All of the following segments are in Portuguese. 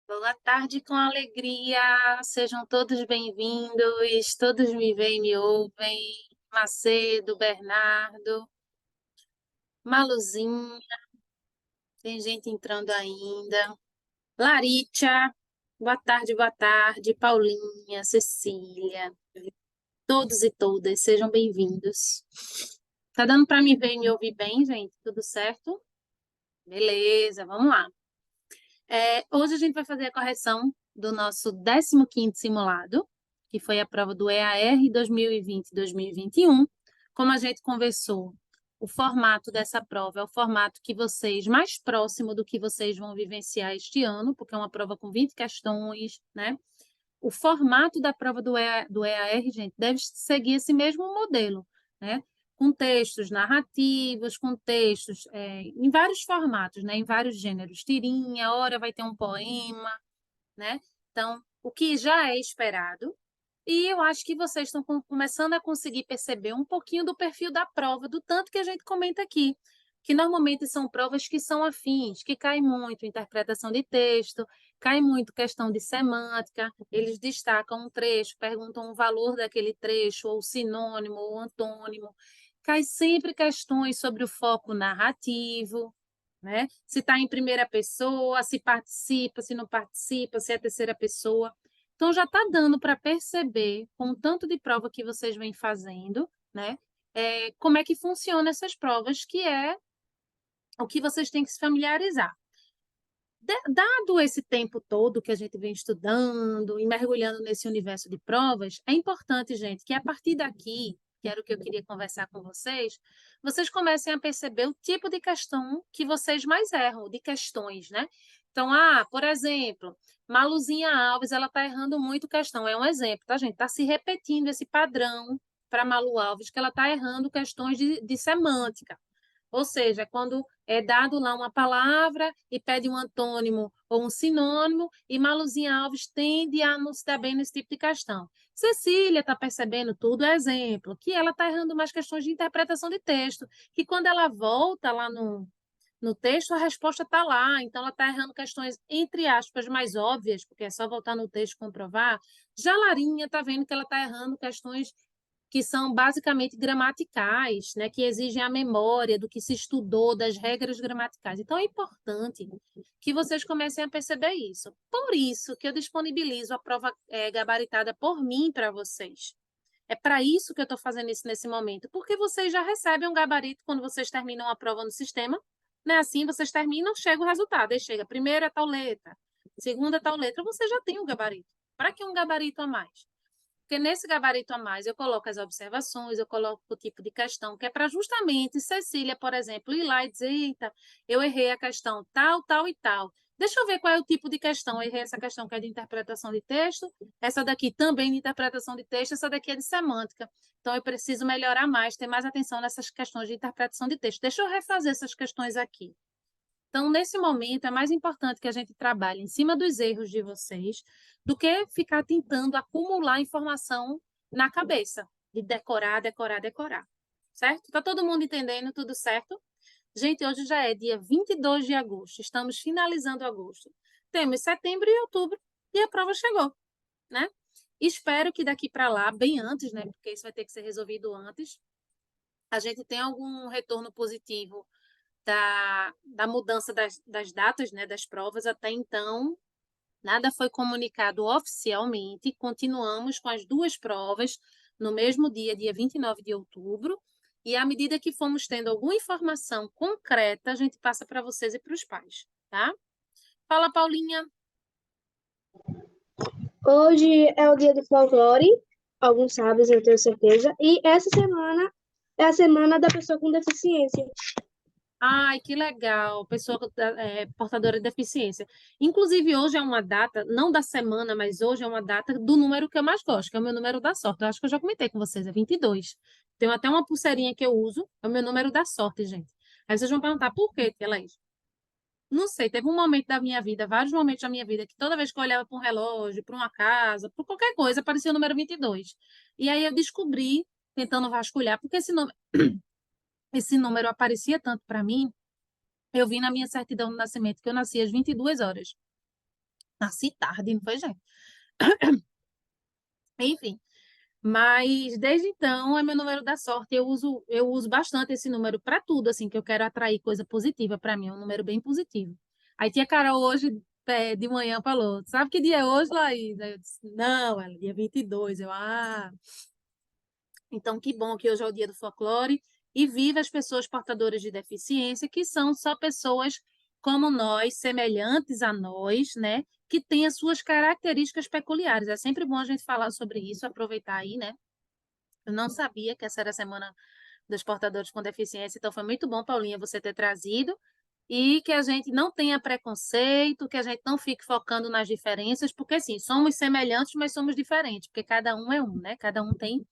Boa tarde com alegria, sejam todos bem-vindos, todos me veem, me ouvem. Macedo, Bernardo, Maluzinha, tem gente entrando ainda. Laritia, boa tarde, Paulinha, Cecília, todos e todas, sejam bem-vindos. Tá dando para me ver e me ouvir bem, gente? Tudo certo? Beleza, vamos lá. Hoje a gente vai fazer a correção do nosso 15º simulado, que foi a prova do EAR 2020-2021. Como a gente conversou, o formato dessa prova é o formato que vocês, mais próximo do que vocês vão vivenciar este ano, porque é uma prova com 20 questões, né? O formato da prova do EAR, gente, deve seguir esse mesmo modelo, né? Com textos narrativos, com textos em vários formatos, né? Em vários gêneros. Tirinha, hora vai ter um poema, né? Então, o que já é esperado, e eu acho que vocês estão começando a conseguir perceber um pouquinho do perfil da prova, do tanto que a gente comenta aqui, que normalmente são provas que são afins, que cai muito interpretação de texto, cai muito questão de semântica, eles destacam um trecho, perguntam o valor daquele trecho, ou sinônimo, ou antônimo, cai sempre questões sobre o foco narrativo, né? Se está em primeira pessoa, se participa, se não participa, se é terceira pessoa. Então, já está dando para perceber, com o tanto de prova que vocês vêm fazendo, né? Como é que funcionam essas provas, que é o que vocês têm que se familiarizar. Dado esse tempo todo que a gente vem estudando e mergulhando nesse universo de provas, é importante, gente, que a partir daqui, que era o que eu queria conversar com vocês, vocês comecem a perceber o tipo de questão que vocês mais erram, de questões, né? Então, por exemplo, Maluzinha Alves, ela está errando muito questão. É um exemplo, tá, gente? Está se repetindo esse padrão para Malu Alves, que ela está errando questões de semântica. Ou seja, quando é dado lá uma palavra e pede um antônimo ou um sinônimo, e Maluzinha Alves tende a não se dar bem nesse tipo de questão. Cecília está percebendo tudo, é exemplo, que ela está errando mais questões de interpretação de texto, que quando ela volta lá no texto, a resposta está lá, então ela está errando questões, entre aspas, mais óbvias, porque é só voltar no texto e comprovar. Já Larinha está vendo que ela está errando questões que são basicamente gramaticais, né, que exigem a memória do que se estudou, das regras gramaticais. Então, é importante que vocês comecem a perceber isso. Por isso que eu disponibilizo a prova gabaritada por mim para vocês. É para isso que eu estou fazendo isso nesse momento, porque vocês já recebem um gabarito quando vocês terminam a prova no sistema, né? Assim, vocês terminam, chega o resultado, aí chega primeira tal letra, segunda tal letra, você já tem o gabarito. Para que um gabarito a mais? Porque nesse gabarito a mais eu coloco as observações, eu coloco o tipo de questão, que é para justamente Cecília, por exemplo, ir lá e dizer, eita, eu errei a questão tal, tal e tal. Deixa eu ver qual é o tipo de questão. Eu errei essa questão que é de interpretação de texto, essa daqui também de interpretação de texto, essa daqui é de semântica. Então, eu preciso melhorar mais, ter mais atenção nessas questões de interpretação de texto. Deixa eu refazer essas questões aqui. Então, nesse momento, é mais importante que a gente trabalhe em cima dos erros de vocês do que ficar tentando acumular informação na cabeça, de decorar, decorar, decorar. Certo? Está todo mundo entendendo? Tudo certo? Gente, hoje já é dia 22 de agosto, estamos finalizando agosto. Temos setembro e outubro e a prova chegou, né? Espero que daqui para lá, bem antes, né? Porque isso vai ter que ser resolvido antes, a gente tenha algum retorno positivo da mudança das datas, né, das provas. Até então, nada foi comunicado oficialmente. Continuamos com as duas provas no mesmo dia, dia 29 de outubro. E à medida que formos tendo alguma informação concreta, a gente passa para vocês e para os pais, tá? Fala, Paulinha. Hoje é o dia do folclore, alguns sabem, eu tenho certeza. E essa semana é a semana da pessoa com deficiência. Ai, que legal, pessoa portadora de deficiência. Inclusive, hoje é uma data, não da semana, mas hoje é uma data do número que eu mais gosto, que é o meu número da sorte. Eu acho que eu já comentei com vocês, é 22. Tenho até uma pulseirinha que eu uso, é o meu número da sorte, gente. Aí vocês vão perguntar, por quê, Tia Laís? Não sei, teve um momento da minha vida, vários momentos da minha vida, que toda vez que eu olhava para um relógio, para uma casa, para qualquer coisa, aparecia o número 22. E aí eu descobri, tentando vasculhar, porque esse número aparecia tanto para mim. Eu vi na minha certidão de nascimento que eu nasci às 22 horas. Nasci tarde, não foi, gente? Enfim, mas desde então é meu número da sorte. Eu uso bastante esse número para tudo, assim, que eu quero atrair coisa positiva para mim, é um número bem positivo. Aí tia Carol hoje, de manhã, falou: Sabe que dia é hoje, Laís? Aí eu disse: Não, ela, dia 22. Então, que bom que hoje é o dia do folclore e viva as pessoas portadoras de deficiência, que são só pessoas como nós, semelhantes a nós, né? Que têm as suas características peculiares. É sempre bom a gente falar sobre isso, aproveitar aí, né? Eu não sabia que essa era a semana dos portadores com deficiência, então foi muito bom, Paulinha, você ter trazido. E que a gente não tenha preconceito, que a gente não fique focando nas diferenças, porque assim, somos semelhantes, mas somos diferentes, porque cada um é um, né? Cada um tem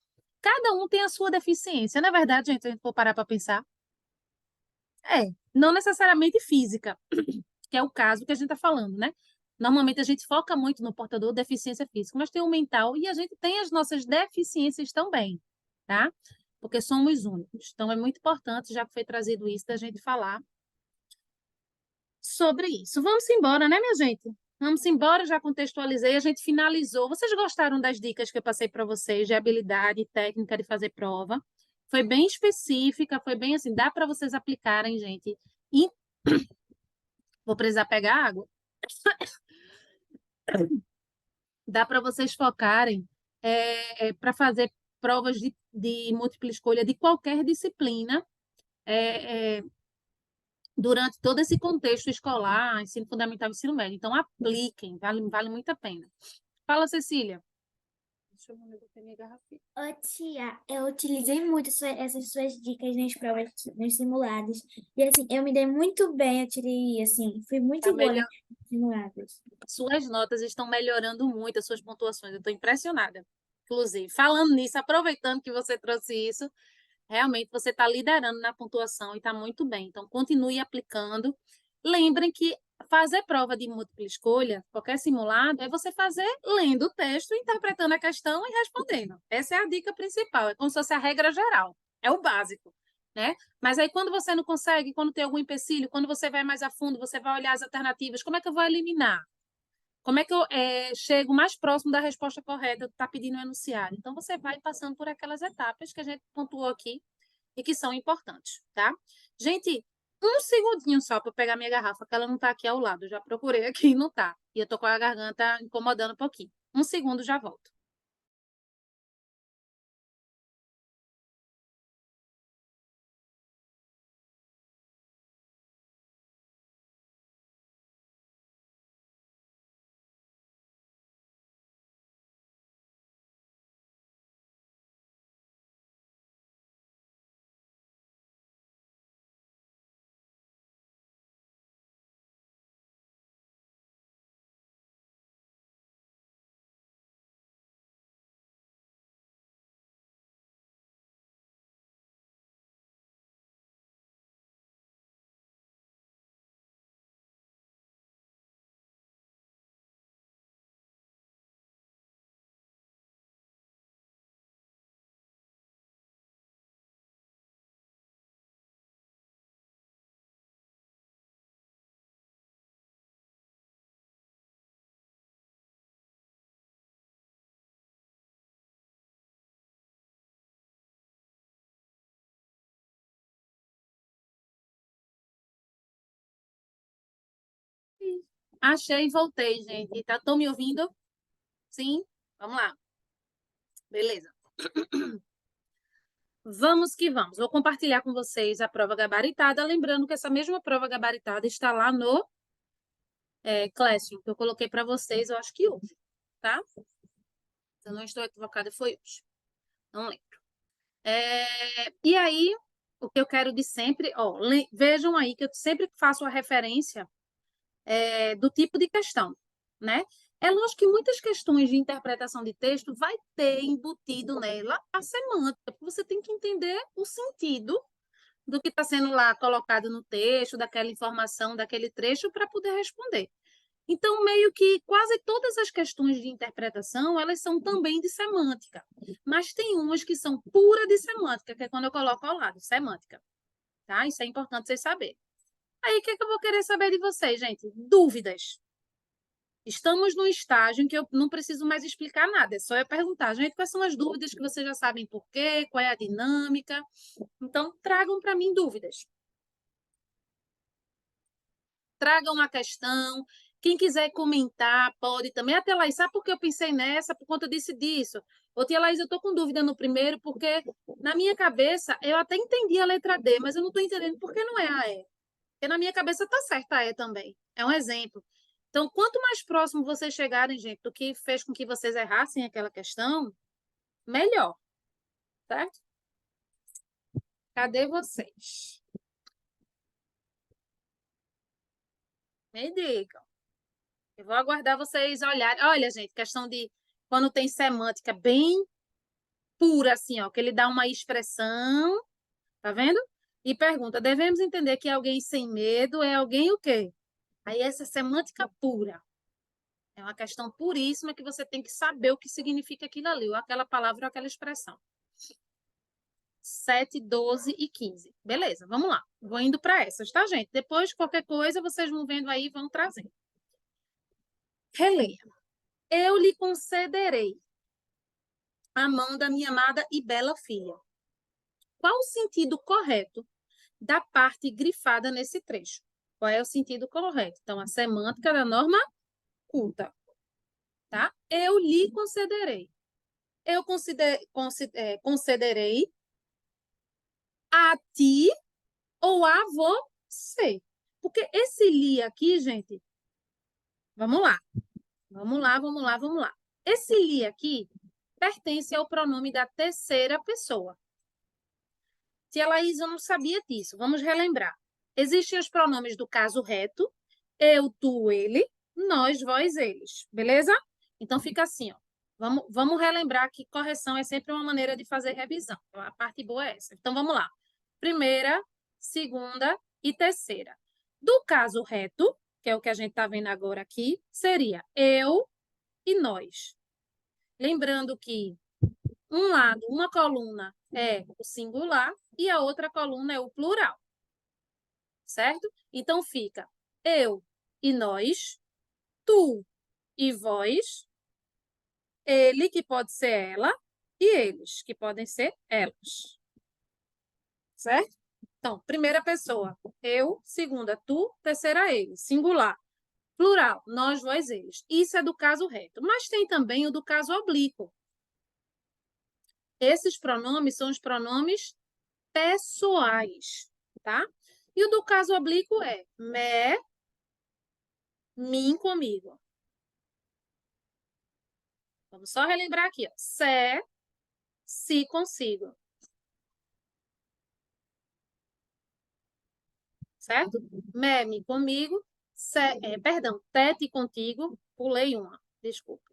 a sua deficiência. Na verdade, gente, se a gente for parar para pensar, não necessariamente física, que é o caso que a gente está falando, né? Normalmente a gente foca muito no portador de deficiência física, mas tem o mental e a gente tem as nossas deficiências também, tá? Porque somos únicos. Então é muito importante, já que foi trazido isso, da gente falar sobre isso. Vamos embora, né, minha gente? Vamos embora, já contextualizei, a gente finalizou. Vocês gostaram das dicas que eu passei para vocês de habilidade e técnica de fazer prova? Foi bem específica, foi bem assim, dá para vocês aplicarem, gente. E vou precisar pegar água. Dá para vocês focarem para fazer provas de múltipla escolha de qualquer disciplina é, é, durante todo esse contexto escolar, ensino fundamental e ensino médio. Então, apliquem, vale muito a pena. Fala, Cecília. Deixa eu ver minha garrafinha. Ô, tia, eu utilizei muito essas suas dicas nas provas, nos simulados. E assim, eu me dei muito bem, eu tirei, assim, fui Tá muito boa nos simulados. Suas notas estão melhorando muito, as suas pontuações. Eu estou impressionada. Inclusive, falando nisso, aproveitando que você trouxe isso, realmente você está liderando na pontuação e está muito bem. Então, continue aplicando. Lembrem que fazer prova de múltipla escolha, qualquer simulado, é você fazer lendo o texto, interpretando a questão e respondendo. Essa é a dica principal, é como se fosse a regra geral, é o básico, né? Mas aí, quando você não consegue, quando tem algum empecilho, quando você vai mais a fundo, você vai olhar as alternativas, como é que eu vou eliminar? Como é que eu chego mais próximo da resposta correta? Está pedindo um enunciado. Então, você vai passando por aquelas etapas que a gente pontuou aqui e que são importantes, tá? Gente, um segundinho só para pegar minha garrafa, que ela não está aqui ao lado. Eu já procurei aqui e não está. E eu tô com a garganta incomodando um pouquinho. Um segundo, já volto. Achei e voltei, gente. Estão me ouvindo? Sim? Vamos lá. Beleza. Vamos que vamos. Vou compartilhar com vocês a prova gabaritada, lembrando que essa mesma prova gabaritada está lá no Classroom, que eu coloquei para vocês, eu acho que hoje, tá? Se eu não estou equivocada, foi hoje. Não lembro. E aí, o que eu quero de sempre, ó, vejam aí que eu sempre faço a referência do tipo de questão, né? É lógico que muitas questões de interpretação de texto vai ter embutido nela a semântica, porque você tem que entender o sentido do que está sendo lá colocado no texto, daquela informação, daquele trecho, para poder responder. Então, meio que quase todas as questões de interpretação, elas são também de semântica. Mas tem umas que são pura de semântica, que é quando eu coloco ao lado, semântica. Tá? Isso é importante vocês saberem. Aí, o que é que eu vou querer saber de vocês, gente? Dúvidas. Estamos num estágio em que eu não preciso mais explicar nada, é só eu perguntar, gente, quais são as dúvidas que vocês já sabem por quê, qual é a dinâmica. Então, tragam para mim dúvidas. Tragam a questão. Quem quiser comentar, pode também. Até Laís, sabe por que eu pensei nessa? Por conta disso e disso. Ô, tia Laís, eu estou com dúvida no primeiro, porque na minha cabeça eu até entendi a letra D, mas eu não estou entendendo por que não é a E. Porque na minha cabeça está certa a E também. É um exemplo. Então, quanto mais próximo vocês chegarem, gente, do que fez com que vocês errassem aquela questão, melhor. Certo? Cadê vocês? Me digam. Eu vou aguardar vocês olharem. Olha, gente, questão de quando tem semântica bem pura, assim, ó, que ele dá uma expressão, tá vendo? E pergunta: devemos entender que alguém sem medo é alguém o quê? Aí essa é semântica pura. É uma questão puríssima que você tem que saber o que significa aquilo ali, ou aquela palavra ou aquela expressão. 7, 12 e 15. Beleza, vamos lá. Vou indo para essas, tá, gente? Depois, qualquer coisa, vocês vão vendo aí e vão trazendo. Releia. Eu lhe concederei a mão da minha amada e bela filha. Qual o sentido correto da parte grifada nesse trecho? Qual é o sentido correto? Então, a semântica da norma culta. Tá? Eu lhe concederei. Eu concederei a ti ou a você. Porque esse li aqui, gente, vamos lá. Vamos lá, vamos lá, vamos lá. Esse li aqui pertence ao pronome da terceira pessoa. Tia Laís, eu não sabia disso. Vamos relembrar. Existem os pronomes do caso reto, eu, tu, ele, nós, vós, eles. Beleza? Então, fica assim, ó. Vamos relembrar que correção é sempre uma maneira de fazer revisão. Então, a parte boa é essa. Então, vamos lá. Primeira, segunda e terceira. Do caso reto, que é o que a gente está vendo agora aqui, seria eu e nós. Lembrando que um lado, uma coluna é o singular e a outra coluna é o plural. Certo? Então, fica eu e nós, tu e vós, ele, que pode ser ela, e eles, que podem ser elas. Certo? Então, primeira pessoa, eu, segunda, tu, terceira, ele, singular. Plural, nós, vós, eles. Isso é do caso reto. Mas tem também o do caso oblíquo. Esses pronomes são os pronomes pessoais, tá? E o do caso oblíquo é me, mim, comigo. Vamos só relembrar aqui, ó. Se, consigo. Certo? Me, comigo. Perdão, tete, contigo. Pulei uma. Desculpa.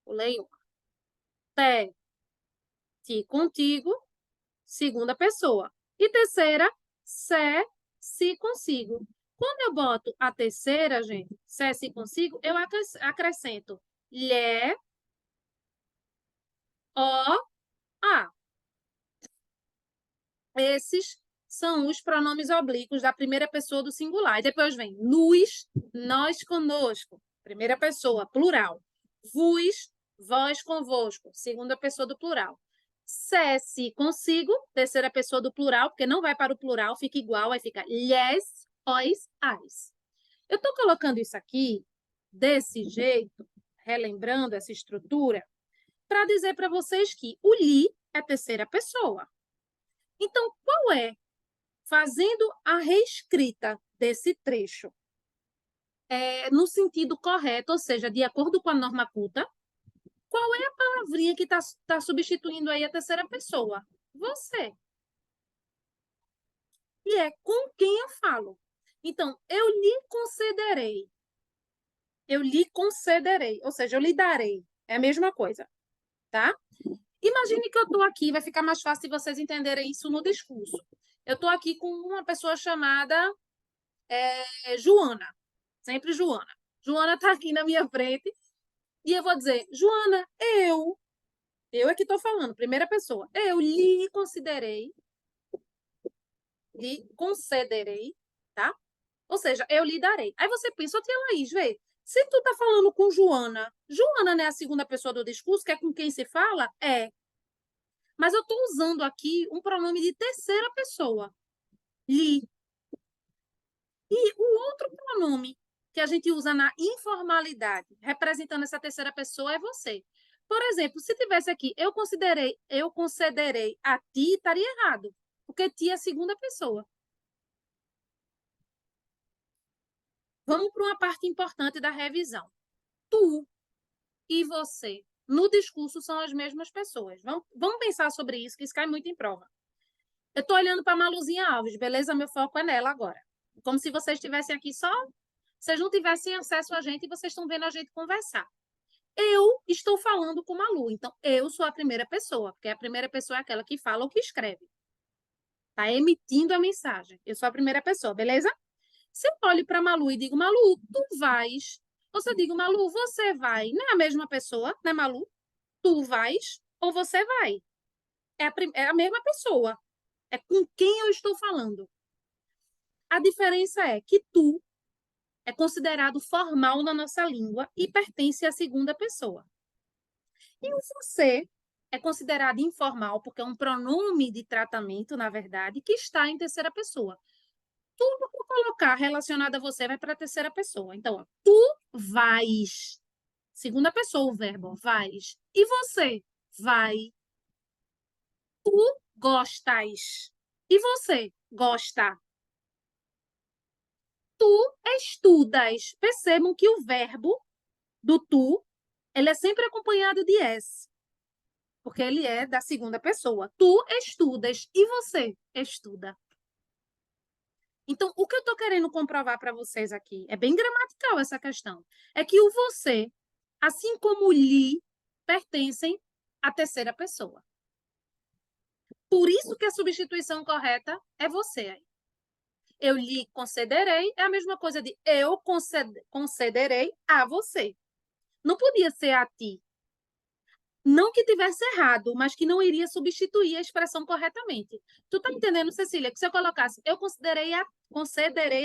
Pulei uma. Te, contigo. Segunda pessoa. E terceira, se, consigo. Quando eu boto a terceira, gente, se consigo, eu acrescento lhe, o, a. Esses são os pronomes oblíquos da primeira pessoa do singular. E depois vem nos, nós, conosco. Primeira pessoa, plural. Vos, vós, convosco. Segunda pessoa do plural. Se, consigo. Terceira pessoa do plural, porque não vai para o plural, fica igual, aí fica lhes, os, as. Eu estou colocando isso aqui desse jeito, relembrando essa estrutura, para dizer para vocês que o li é terceira pessoa. Então, qual é, fazendo a reescrita desse trecho no sentido correto, ou seja, de acordo com a norma culta, qual é a palavrinha que está substituindo aí a terceira pessoa? Você. E é com quem eu falo. Então, eu lhe concederei. Eu lhe concederei, ou seja, eu lhe darei. É a mesma coisa, tá? Imagine que eu estou aqui, vai ficar mais fácil vocês entenderem isso no discurso. Eu estou aqui com uma pessoa chamada Joana, sempre Joana. Joana está aqui na minha frente e eu vou dizer, Joana, eu é que estou falando, primeira pessoa, eu lhe concederei, tá? Ou seja, eu lhe darei. Aí você pensa, ô tia Laís, vê, se tu tá falando com Joana, Joana não é a segunda pessoa do discurso, que é com quem se fala? É. Mas eu estou usando aqui um pronome de terceira pessoa, lhe. E o outro pronome que a gente usa na informalidade, representando essa terceira pessoa, é você. Por exemplo, se tivesse aqui, eu concederei a ti, estaria errado, porque ti é a segunda pessoa. Vamos para uma parte importante da revisão. Tu e você, no discurso, são as mesmas pessoas. Vamos pensar sobre isso, que isso cai muito em prova. Eu estou olhando para a Maluzinha Alves, beleza? Meu foco é nela agora. Como se vocês estivessem aqui só... Vocês não tivessem acesso a gente e vocês estão vendo a gente conversar. Eu estou falando com Malu, então eu sou a primeira pessoa, porque a primeira pessoa é aquela que fala ou que escreve. Está emitindo a mensagem. Eu sou a primeira pessoa, beleza? Se eu olho para Malu e digo, Malu, tu vais. Ou se eu digo, Malu, você vai. Não é a mesma pessoa, né, Malu? Tu vais ou você vai. É a mesma pessoa. É com quem eu estou falando. A diferença é que tu é considerado formal na nossa língua e pertence à segunda pessoa. E o você é considerado informal, porque é um pronome de tratamento, na verdade, que está em terceira pessoa. Tudo que eu colocar relacionado a você vai para a terceira pessoa. Então, ó, tu vais. Segunda pessoa, o verbo, vais. E você vai. Tu gostas. E você gosta. Tu estudas. Percebam que o verbo do tu, ele é sempre acompanhado de S, porque ele é da segunda pessoa. Tu estudas e você estuda. Então, o que eu estou querendo comprovar para vocês aqui, é bem gramatical essa questão, é que o você, assim como o lhe, pertencem à terceira pessoa. Por isso que a substituição correta é você aí. Eu lhe concederei é a mesma coisa de eu concederei a você. Não podia ser a ti. Não que tivesse errado, mas que não iria substituir a expressão corretamente. Tu tá entendendo, Cecília? Que se eu colocasse eu concederei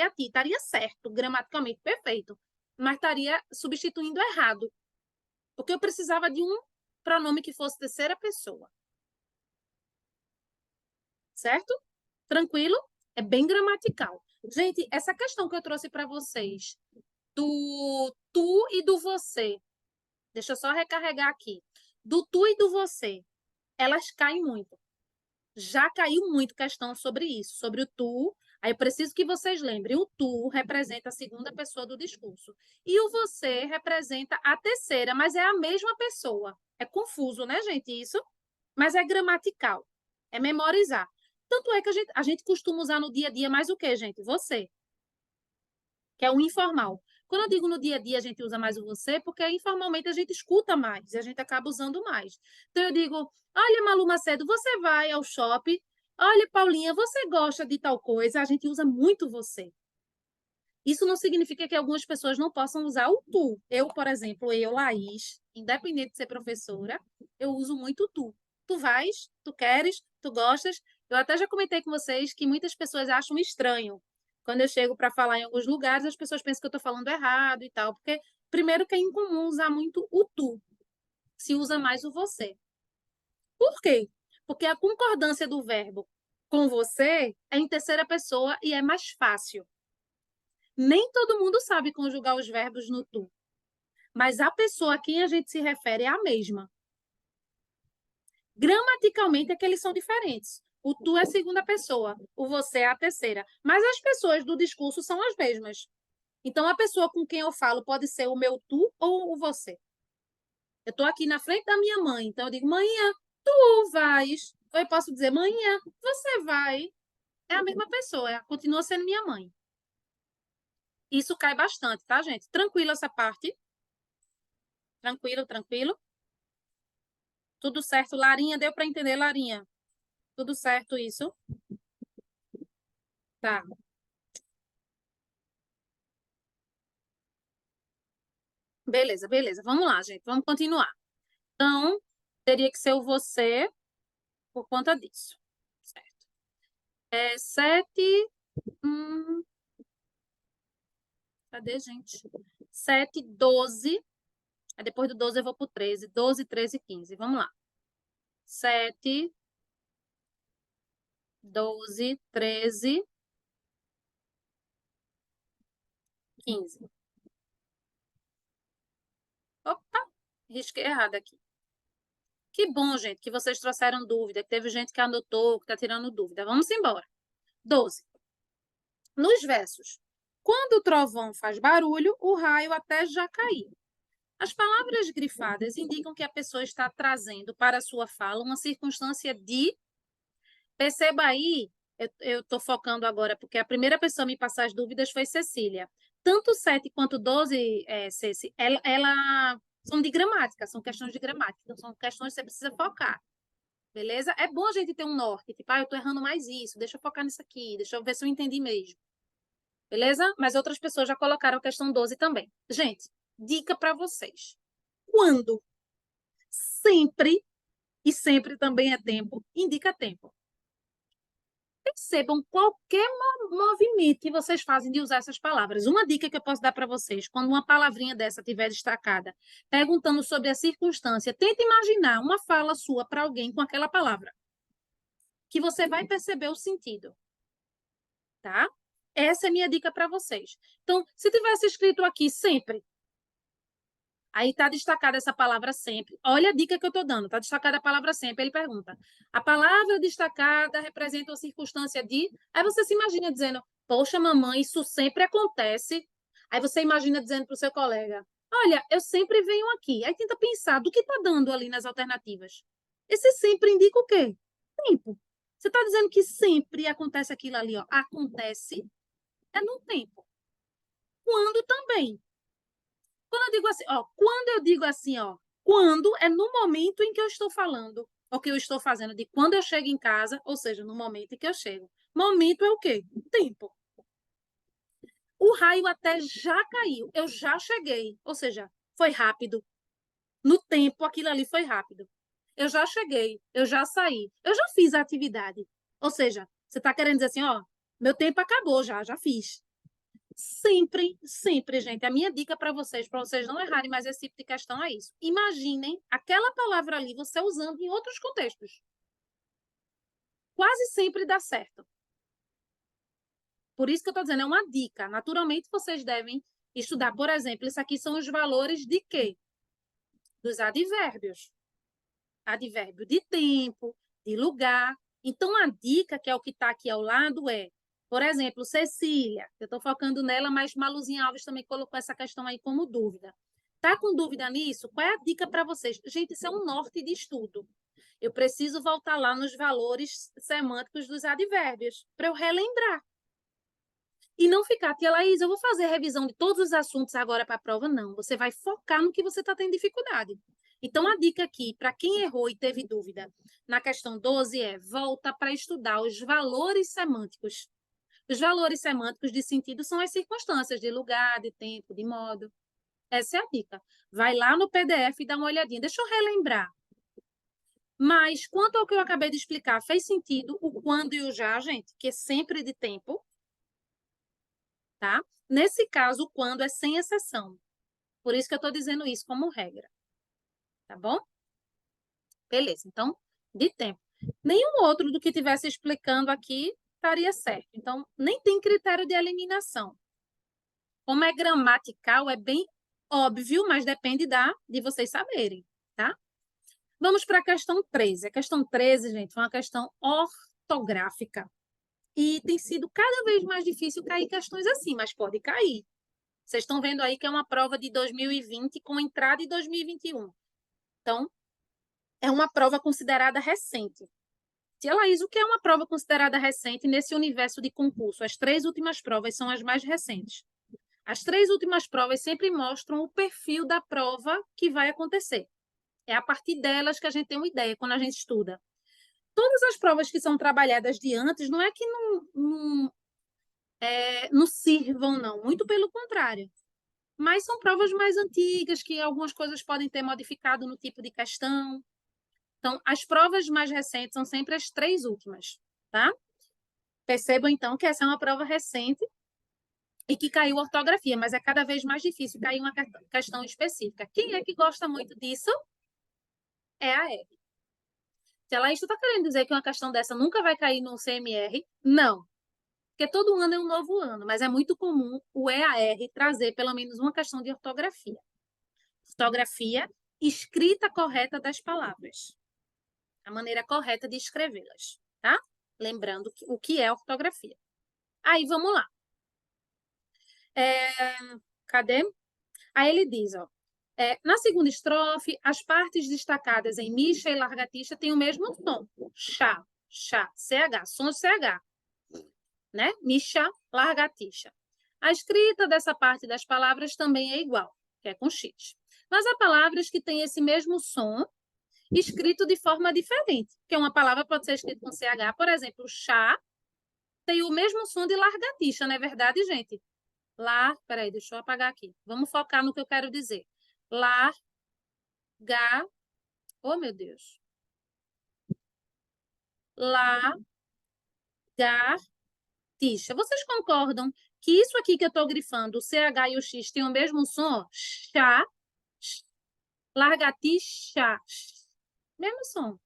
a ti, estaria certo, gramaticalmente perfeito, mas estaria substituindo errado. Porque eu precisava de um pronome que fosse terceira pessoa. Certo? Tranquilo? É bem gramatical. Gente, essa questão que eu trouxe para vocês do tu e do você, deixa eu só recarregar aqui. Do tu e do você, elas caem muito. Já caiu muito questão sobre isso, sobre o tu. Aí eu preciso que vocês lembrem, o tu representa a segunda pessoa do discurso. E o você representa a terceira, mas é a mesma pessoa. É confuso, né, gente, isso? Mas é gramatical. É memorizar. Tanto é que a gente costuma usar no dia a dia mais o quê, gente? Você, que é o informal. Quando eu digo no dia a dia a gente usa mais o você, porque informalmente a gente escuta mais e a gente acaba usando mais. Então eu digo, olha, Malu Macedo, você vai ao shopping, olha, Paulinha, você gosta de tal coisa, a gente usa muito você. Isso não significa que algumas pessoas não possam usar o tu. Eu, por exemplo, Laís, independente de ser professora, eu uso muito o tu. Tu vais, tu queres, tu gostas. Eu até já comentei com vocês que muitas pessoas acham estranho. Quando eu chego para falar em alguns lugares, as pessoas pensam que eu estou falando errado e tal. Porque, primeiro, que é incomum usar muito o tu. Se usa mais o você. Por quê? Porque a concordância do verbo com você é em terceira pessoa e é mais fácil. Nem todo mundo sabe conjugar os verbos no tu, mas a pessoa a quem a gente se refere é a mesma. Gramaticalmente é que eles são diferentes. O tu é a segunda pessoa, o você é a terceira, mas as pessoas do discurso são as mesmas. Então, a pessoa com quem eu falo pode ser o meu tu ou o você. Eu estou aqui na frente da minha mãe, então eu digo, manhã, tu vais. Ou eu posso dizer, manhã, você vai. É a mesma pessoa, continua sendo minha mãe. Isso cai bastante, tá, gente? Tranquilo essa parte? Tranquilo, tranquilo? Tudo certo, Larinha? Deu para entender, Larinha? Tudo certo isso? Tá. Beleza, beleza. Vamos lá, gente. Vamos continuar. Então, teria que ser o você por conta disso. Certo. 7. Cadê, gente? 7, 12. Aí depois do 12 eu vou para o 13. 12, 13, 15. Vamos lá. 7, 12, 13, 15. Opa, risquei errado aqui. Que bom, gente, que vocês trouxeram dúvida, que teve gente que anotou, que está tirando dúvida. Vamos embora. 12. Nos versos. Quando o trovão faz barulho, o raio até já caiu. As palavras grifadas indicam que a pessoa está trazendo para a sua fala uma circunstância de... Perceba aí, eu estou focando agora, porque a primeira pessoa a me passar as dúvidas foi Cecília. Tanto 7 quanto 12, Ceci, são de gramática, são questões de gramática, então são questões que você precisa focar. Beleza? É bom a gente ter um norte, tipo, eu estou errando mais isso, deixa eu focar nisso aqui, deixa eu ver se eu entendi mesmo. Beleza? Mas outras pessoas já colocaram a questão 12 também. Gente, dica para vocês. Quando sempre, e sempre também é tempo, indica tempo. Percebam qualquer movimento que vocês fazem de usar essas palavras. Uma dica que eu posso dar para vocês, quando uma palavrinha dessa estiver destacada, perguntando sobre a circunstância, tente imaginar uma fala sua para alguém com aquela palavra, que você vai perceber o sentido. Tá? Essa é a minha dica para vocês. Então, se tivesse escrito aqui sempre, aí está destacada essa palavra sempre. Olha a dica que eu estou dando, está destacada a palavra sempre. Ele pergunta, a palavra destacada representa uma circunstância de... Aí você se imagina dizendo, poxa, mamãe, isso sempre acontece. Aí você imagina dizendo para o seu colega, olha, eu sempre venho aqui. Aí tenta pensar do que está dando ali nas alternativas. Esse sempre indica o quê? Tempo. Você está dizendo que sempre acontece aquilo ali, ó. Acontece é no tempo. Quando também. Quando eu digo assim, ó, quando eu digo assim, ó, quando é no momento em que eu estou falando, o que eu estou fazendo, de quando eu chego em casa, ou seja, no momento em que eu chego. Momento é o quê? Tempo. O raio até já caiu, eu já cheguei, ou seja, foi rápido. No tempo, aquilo ali foi rápido. Eu já cheguei, eu já saí, eu já fiz a atividade. Ou seja, você está querendo dizer assim, ó, meu tempo acabou já fiz. Sempre, sempre, gente. A minha dica para vocês não errarem mais esse tipo de questão é isso. Imaginem aquela palavra ali você usando em outros contextos. Quase sempre dá certo. Por isso que eu estou dizendo, é uma dica. Naturalmente, vocês devem estudar. Por exemplo, isso aqui são os valores de quê? Dos advérbios. Advérbio de tempo, de lugar. Então, a dica, que é o que está aqui ao lado, é, por exemplo, Cecília, eu estou focando nela, mas Maluzinha Alves também colocou essa questão aí como dúvida. Tá com dúvida nisso? Qual é a dica para vocês? Gente, isso é um norte de estudo. Eu preciso voltar lá nos valores semânticos dos advérbios, para eu relembrar. E não ficar, tia Laís, eu vou fazer revisão de todos os assuntos agora para a prova. Não, você vai focar no que você está tendo dificuldade. Então, a dica aqui, para quem errou e teve dúvida na questão 12 é, volta para estudar os valores semânticos. Os valores semânticos de sentido são as circunstâncias de lugar, de tempo, de modo. Essa é a dica. Vai lá no PDF e dá uma olhadinha. Deixa eu relembrar. Mas, quanto ao que eu acabei de explicar, fez sentido o quando e o já, gente, que é sempre de tempo, tá? Nesse caso, o quando é sem exceção. Por isso que eu estou dizendo isso como regra. Tá bom? Beleza, então, de tempo. Nenhum outro do que estivesse explicando aqui estaria certo. Então, nem tem critério de eliminação. Como é gramatical, é bem óbvio, mas depende de vocês saberem, tá? Vamos para a questão 13. A questão 13, gente, foi uma questão ortográfica. E tem sido cada vez mais difícil cair questões assim, mas pode cair. Vocês estão vendo aí que é uma prova de 2020 com entrada em 2021. Então, é uma prova considerada recente. Tia Laís, o que é uma prova considerada recente nesse universo de concurso? As 3 últimas provas são as mais recentes. As 3 últimas provas sempre mostram o perfil da prova que vai acontecer. É a partir delas que a gente tem uma ideia quando a gente estuda. Todas as provas que são trabalhadas de antes não é que não sirvam, não. Muito pelo contrário. Mas são provas mais antigas, que algumas coisas podem ter modificado no tipo de questão. Então, as provas mais recentes são sempre as 3 últimas, tá? Percebam, então, que essa é uma prova recente e que caiu ortografia, mas é cada vez mais difícil cair uma questão específica. Quem é que gosta muito disso? É a R. Se ela está querendo dizer que uma questão dessa nunca vai cair no CMR, não. Porque todo ano é um novo ano, mas é muito comum o EAR trazer pelo menos uma questão de ortografia. Ortografia, escrita correta das palavras. A maneira correta de escrevê-las, tá? Lembrando o que é ortografia. Aí, vamos lá. Cadê? Aí ele diz, ó, na segunda estrofe, as partes destacadas em micha e largatixa têm o mesmo som. Chá, chá, CH, som de CH. Né? Micha, largatixa. A escrita dessa parte das palavras também é igual, que é com X. Mas há palavras que têm esse mesmo som escrito de forma diferente. Porque uma palavra pode ser escrita com CH, por exemplo, chá tem o mesmo som de largatixa, não é verdade, gente? Peraí, deixa eu apagar aqui. Vamos focar no que eu quero dizer. Oh, meu Deus. Largatixa. Vocês concordam que isso aqui que eu estou grifando, o CH e o X, tem o mesmo som? Chá, largatixa, mesmo som.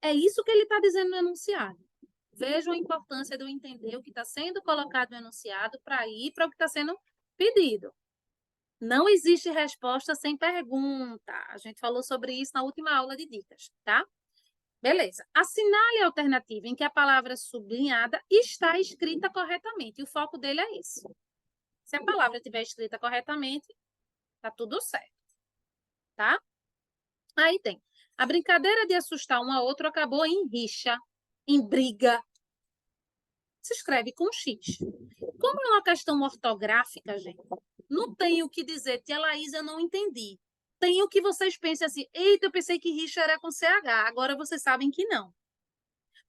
É isso que ele está dizendo no enunciado. Vejam a importância de eu entender o que está sendo colocado no enunciado para ir para o que está sendo pedido. Não existe resposta sem pergunta. A gente falou sobre isso na última aula de dicas, tá? Beleza. Assinale a alternativa em que a palavra sublinhada está escrita corretamente. E o foco dele é esse. Se a palavra estiver escrita corretamente, tá tudo certo. Tá? Aí tem. A brincadeira de assustar um ao outro acabou em rixa, em briga. Se escreve com X. Como é uma questão ortográfica, gente, não tenho o que dizer. Tia Laís, eu não entendi. Tenho que vocês pensem assim, eita, eu pensei que rixa era com CH, agora vocês sabem que não.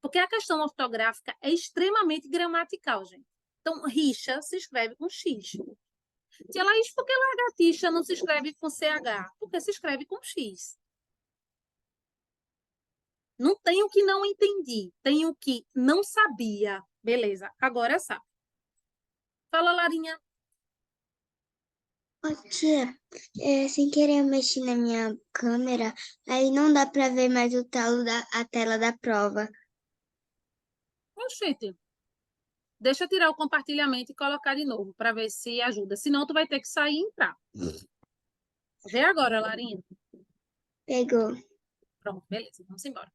Porque a questão ortográfica é extremamente gramatical, gente. Então, rixa se escreve com X. Tia Laís, por que largatixa não se escreve com CH? Porque se escreve com X. Não tenho que não entendi, tenho que não sabia. Beleza, agora sabe. Fala, Larinha. Ô, tia, sem querer eu mexi na minha câmera, aí não dá pra ver mais a tela da prova. Oxente, deixa eu tirar o compartilhamento e colocar de novo para ver se ajuda. Senão, tu vai ter que sair e entrar. Vê agora, Larinha. Pegou. Pronto, beleza, vamos embora.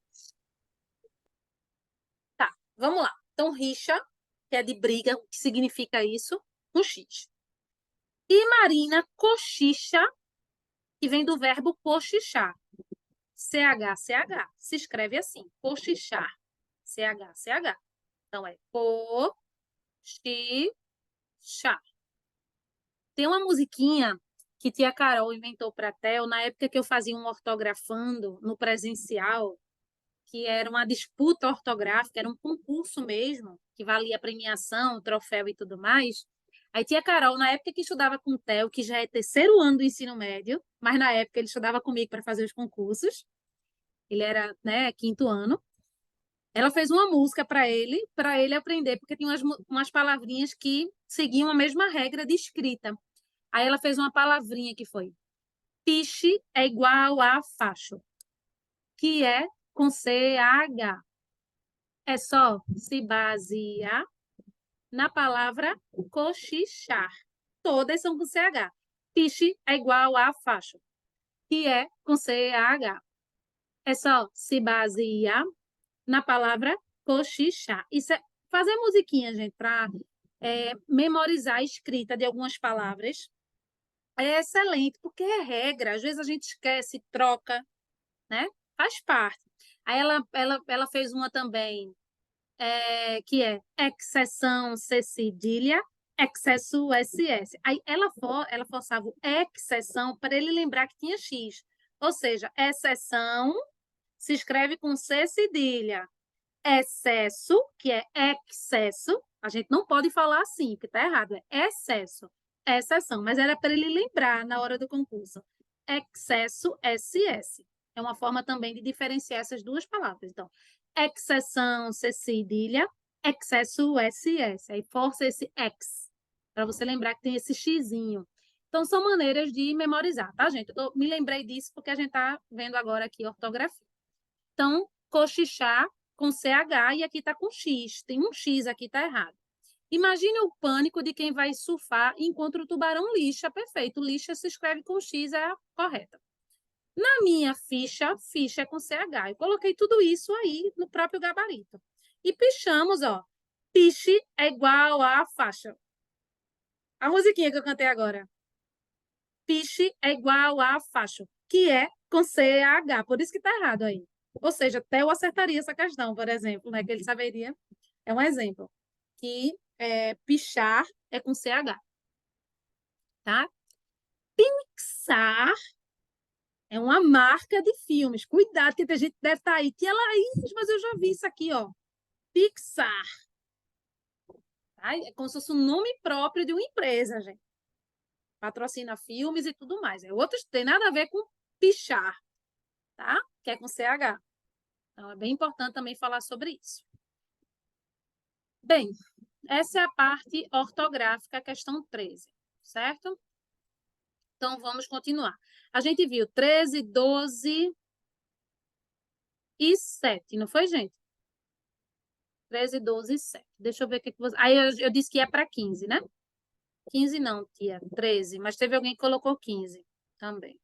Tá, vamos lá. Então, rixa, que é de briga, o que significa isso? Com X. E Marina cochicha, que vem do verbo cochichar. CH. Se escreve assim, cochichar. CH. Então, é cochichar. Tem uma musiquinha que tia Carol inventou para a Theo, na época que eu fazia um ortografando no presencial, que era uma disputa ortográfica, era um concurso mesmo, que valia premiação, troféu e tudo mais. Aí tia Carol, na época que estudava com o Theo, que já é terceiro ano do ensino médio, mas na época ele estudava comigo para fazer os concursos, ele era, né, quinto ano, ela fez uma música para ele aprender, porque tinha umas palavrinhas que seguiam a mesma regra de escrita. Aí ela fez uma palavrinha que foi: piche é igual a facho, que é com CH. É só se basear na palavra cochichar. Todas são com CH. Piche é igual a facho, que é com CH. É só se basear na palavra cochichar. Isso é fazer musiquinha, gente, para memorizar a escrita de algumas palavras. É excelente, porque é regra. Às vezes a gente esquece, troca, né? Faz parte. Aí ela fez uma também, que é exceção C cedilha, excesso SS. Aí ela forçava o exceção para ele lembrar que tinha X. Ou seja, exceção se escreve com C cedilha. Excesso, que é excesso, a gente não pode falar assim, porque está errado, é excesso, exceção, mas era para ele lembrar na hora do concurso. Excesso, SS. É uma forma também de diferenciar essas duas palavras. Então, exceção, C cedilha, excesso, SS. Aí força esse X. para você lembrar que tem esse xizinho. Então, são maneiras de memorizar, tá, gente? Eu me lembrei disso porque a gente está vendo agora aqui ortografia. Então, cochichar com CH e aqui está com X. Tem um X aqui, está errado. Imagine o pânico de quem vai surfar e encontra o tubarão lixa. Perfeito. Lixa se escreve com X, é a correta. Na minha ficha, ficha é com CH. Eu coloquei tudo isso aí no próprio gabarito. E pichamos, ó. Piche é igual a faixa. A musiquinha que eu cantei agora. Piche é igual a faixa, que é com CH. Por isso que está errado aí. Ou seja, até eu acertaria essa questão, por exemplo, né? Que ele saberia. É um exemplo. Que pichar é com CH. Tá? Pixar é uma marca de filmes. Cuidado, que tem gente que deve estar aí. Tia Laís, mas eu já vi isso aqui, ó. Pixar. Tá? É como se fosse um nome próprio de uma empresa, gente. Patrocina filmes e tudo mais. Outros tem nada a ver com pichar, tá? Que é com CH. Então, é bem importante também falar sobre isso. Bem, essa é a parte ortográfica, questão 13, certo? Então, vamos continuar. A gente viu 13, 12 e 7, não foi, gente? 13, 12 e 7. Deixa eu ver o que você... Aí eu disse que ia para 15, né? 15 não, tia. 13. Mas teve alguém que colocou 15 também.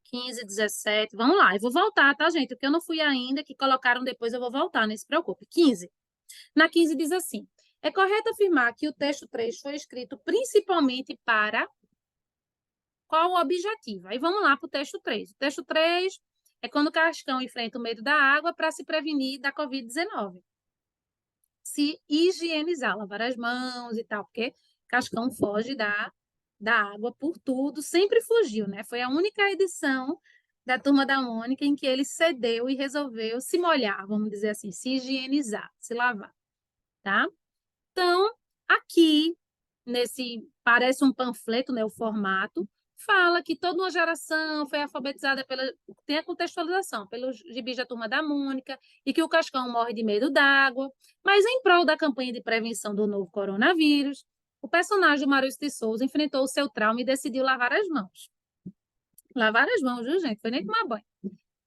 15, 17. Vamos lá. Eu vou voltar, tá, gente? O que eu não fui ainda, que colocaram depois, eu vou voltar, não se preocupe. 15. Na 15 diz assim: é correto afirmar que o texto 3 foi escrito principalmente para qual o objetivo? Aí vamos lá para o texto 3. O texto 3 é quando o Cascão enfrenta o medo da água para se prevenir da Covid-19. Se higienizar, lavar as mãos e tal, porque Cascão foge da água por tudo, sempre fugiu, né? Foi a única edição da Turma da Mônica em que ele cedeu e resolveu se molhar, vamos dizer assim, se higienizar, se lavar, tá? Então, aqui, parece um panfleto, né, o formato, fala que toda uma geração foi alfabetizada tem a contextualização, pelos gibis da Turma da Mônica, e que o Cascão morre de medo d'água, mas em prol da campanha de prevenção do novo coronavírus, o personagem Maurício de Souza enfrentou o seu trauma e decidiu lavar as mãos. Lavar as mãos, viu, gente? Foi nem tomar banho.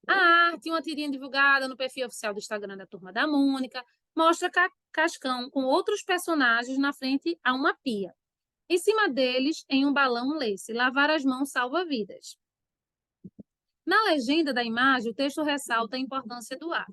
A arte, uma tirinha divulgada no perfil oficial do Instagram da Turma da Mônica, mostra Cascão com outros personagens na frente a uma pia. Em cima deles, em um balão, lê-se: lavar as mãos salva vidas. Na legenda da imagem, o texto ressalta a importância do ar.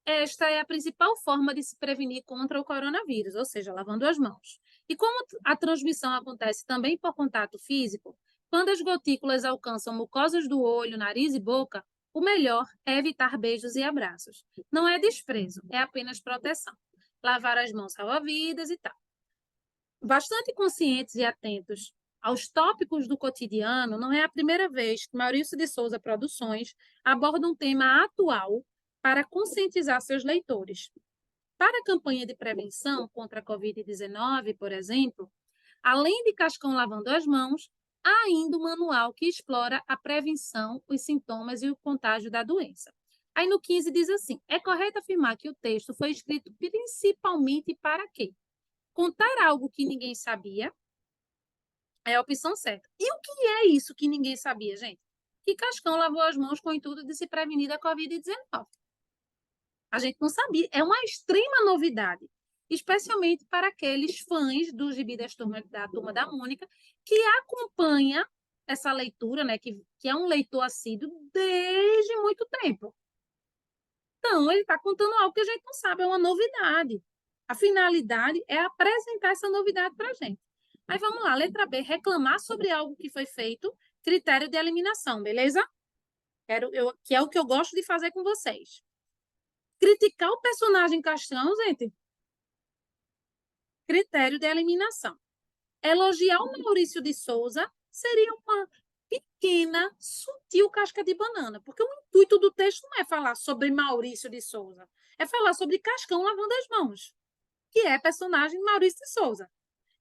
Esta é a principal forma de se prevenir contra o coronavírus, ou seja, lavando as mãos. E como a transmissão acontece também por contato físico, quando as gotículas alcançam mucosas do olho, nariz e boca, o melhor é evitar beijos e abraços. Não é desprezo, é apenas proteção. Lavar as mãos salva vidas e tal. Bastante conscientes e atentos aos tópicos do cotidiano, não é a primeira vez que Maurício de Souza Produções aborda um tema atual para conscientizar seus leitores. Para a campanha de prevenção contra a Covid-19, por exemplo, além de Cascão lavando as mãos, há ainda um manual que explora a prevenção, os sintomas e o contágio da doença. Aí no 15 diz assim: é correto afirmar que o texto foi escrito principalmente para quê? Contar algo que ninguém sabia é a opção certa. E o que é isso que ninguém sabia, gente? Que Cascão lavou as mãos com o intuito de se prevenir da Covid-19. A gente não sabia. É uma extrema novidade, especialmente para aqueles fãs do gibi da Turma da Mônica que acompanha essa leitura, né? Que é um leitor assíduo desde muito tempo. Então, ele está contando algo que a gente não sabe, é uma novidade. A finalidade é apresentar essa novidade para a gente. Aí vamos lá, letra B, reclamar sobre algo que foi feito, critério de eliminação, beleza? Que é o que eu gosto de fazer com vocês. Criticar o personagem Cascão, gente, critério de eliminação. Elogiar o Maurício de Souza seria uma pequena, sutil casca de banana, porque o intuito do texto não é falar sobre Maurício de Souza, é falar sobre Cascão lavando as mãos, que é personagem Maurício de Souza.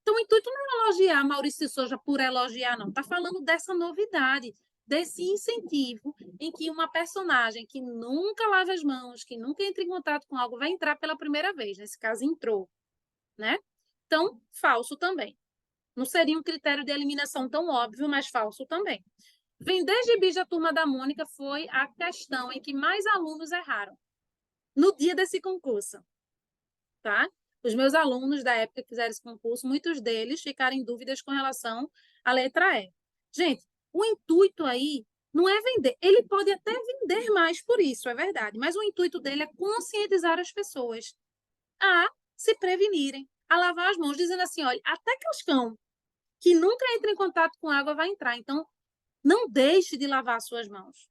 Então, o intuito não é elogiar Maurício de Souza por elogiar, não. Está falando dessa novidade, desse incentivo em que uma personagem que nunca lava as mãos, que nunca entra em contato com algo, vai entrar pela primeira vez. Nesse caso, entrou, né? Então, falso também. Não seria um critério de eliminação tão óbvio, mas falso também. Vender gibis da Turma da Mônica foi a questão em que mais alunos erraram no dia desse concurso, tá? Os meus alunos da época que fizeram esse concurso, muitos deles ficaram em dúvidas com relação à letra E. Gente, o intuito aí não é vender. Ele pode até vender mais por isso, é verdade, mas o intuito dele é conscientizar as pessoas a se prevenirem, a lavar as mãos, dizendo assim, olha, até cascão que nunca entra em contato com água vai entrar, então não deixe de lavar suas mãos.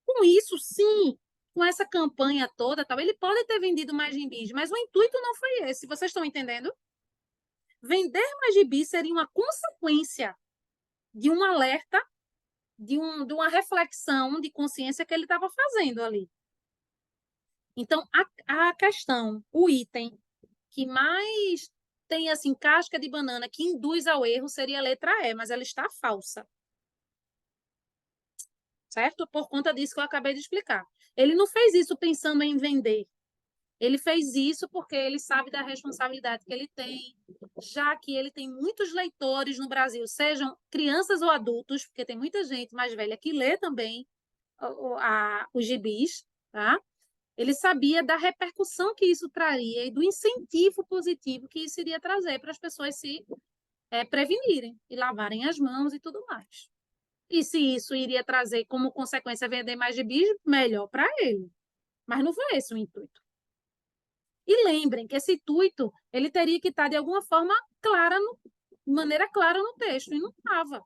Com isso, sim, com essa campanha toda, tal, ele pode ter vendido mais gibis, mas o intuito não foi esse. Vocês estão entendendo? Vender mais gibis seria uma consequência de um alerta, de uma reflexão de consciência que ele estava fazendo ali. Então, a questão, o item que mais tem assim casca de banana que induz ao erro seria a letra E, mas ela está falsa. Certo? Por conta disso que eu acabei de explicar. Ele não fez isso pensando em vender. Ele fez isso porque ele sabe da responsabilidade que ele tem, já que ele tem muitos leitores no Brasil, sejam crianças ou adultos, porque tem muita gente mais velha que lê também os gibis, tá? Ele sabia da repercussão que isso traria e do incentivo positivo que isso iria trazer para as pessoas se prevenirem e lavarem as mãos e tudo mais. E se isso iria trazer como consequência vender mais gibis, melhor para ele. Mas não foi esse o intuito. E lembrem que esse intuito ele teria que estar de alguma forma clara, de maneira clara no texto, e não estava.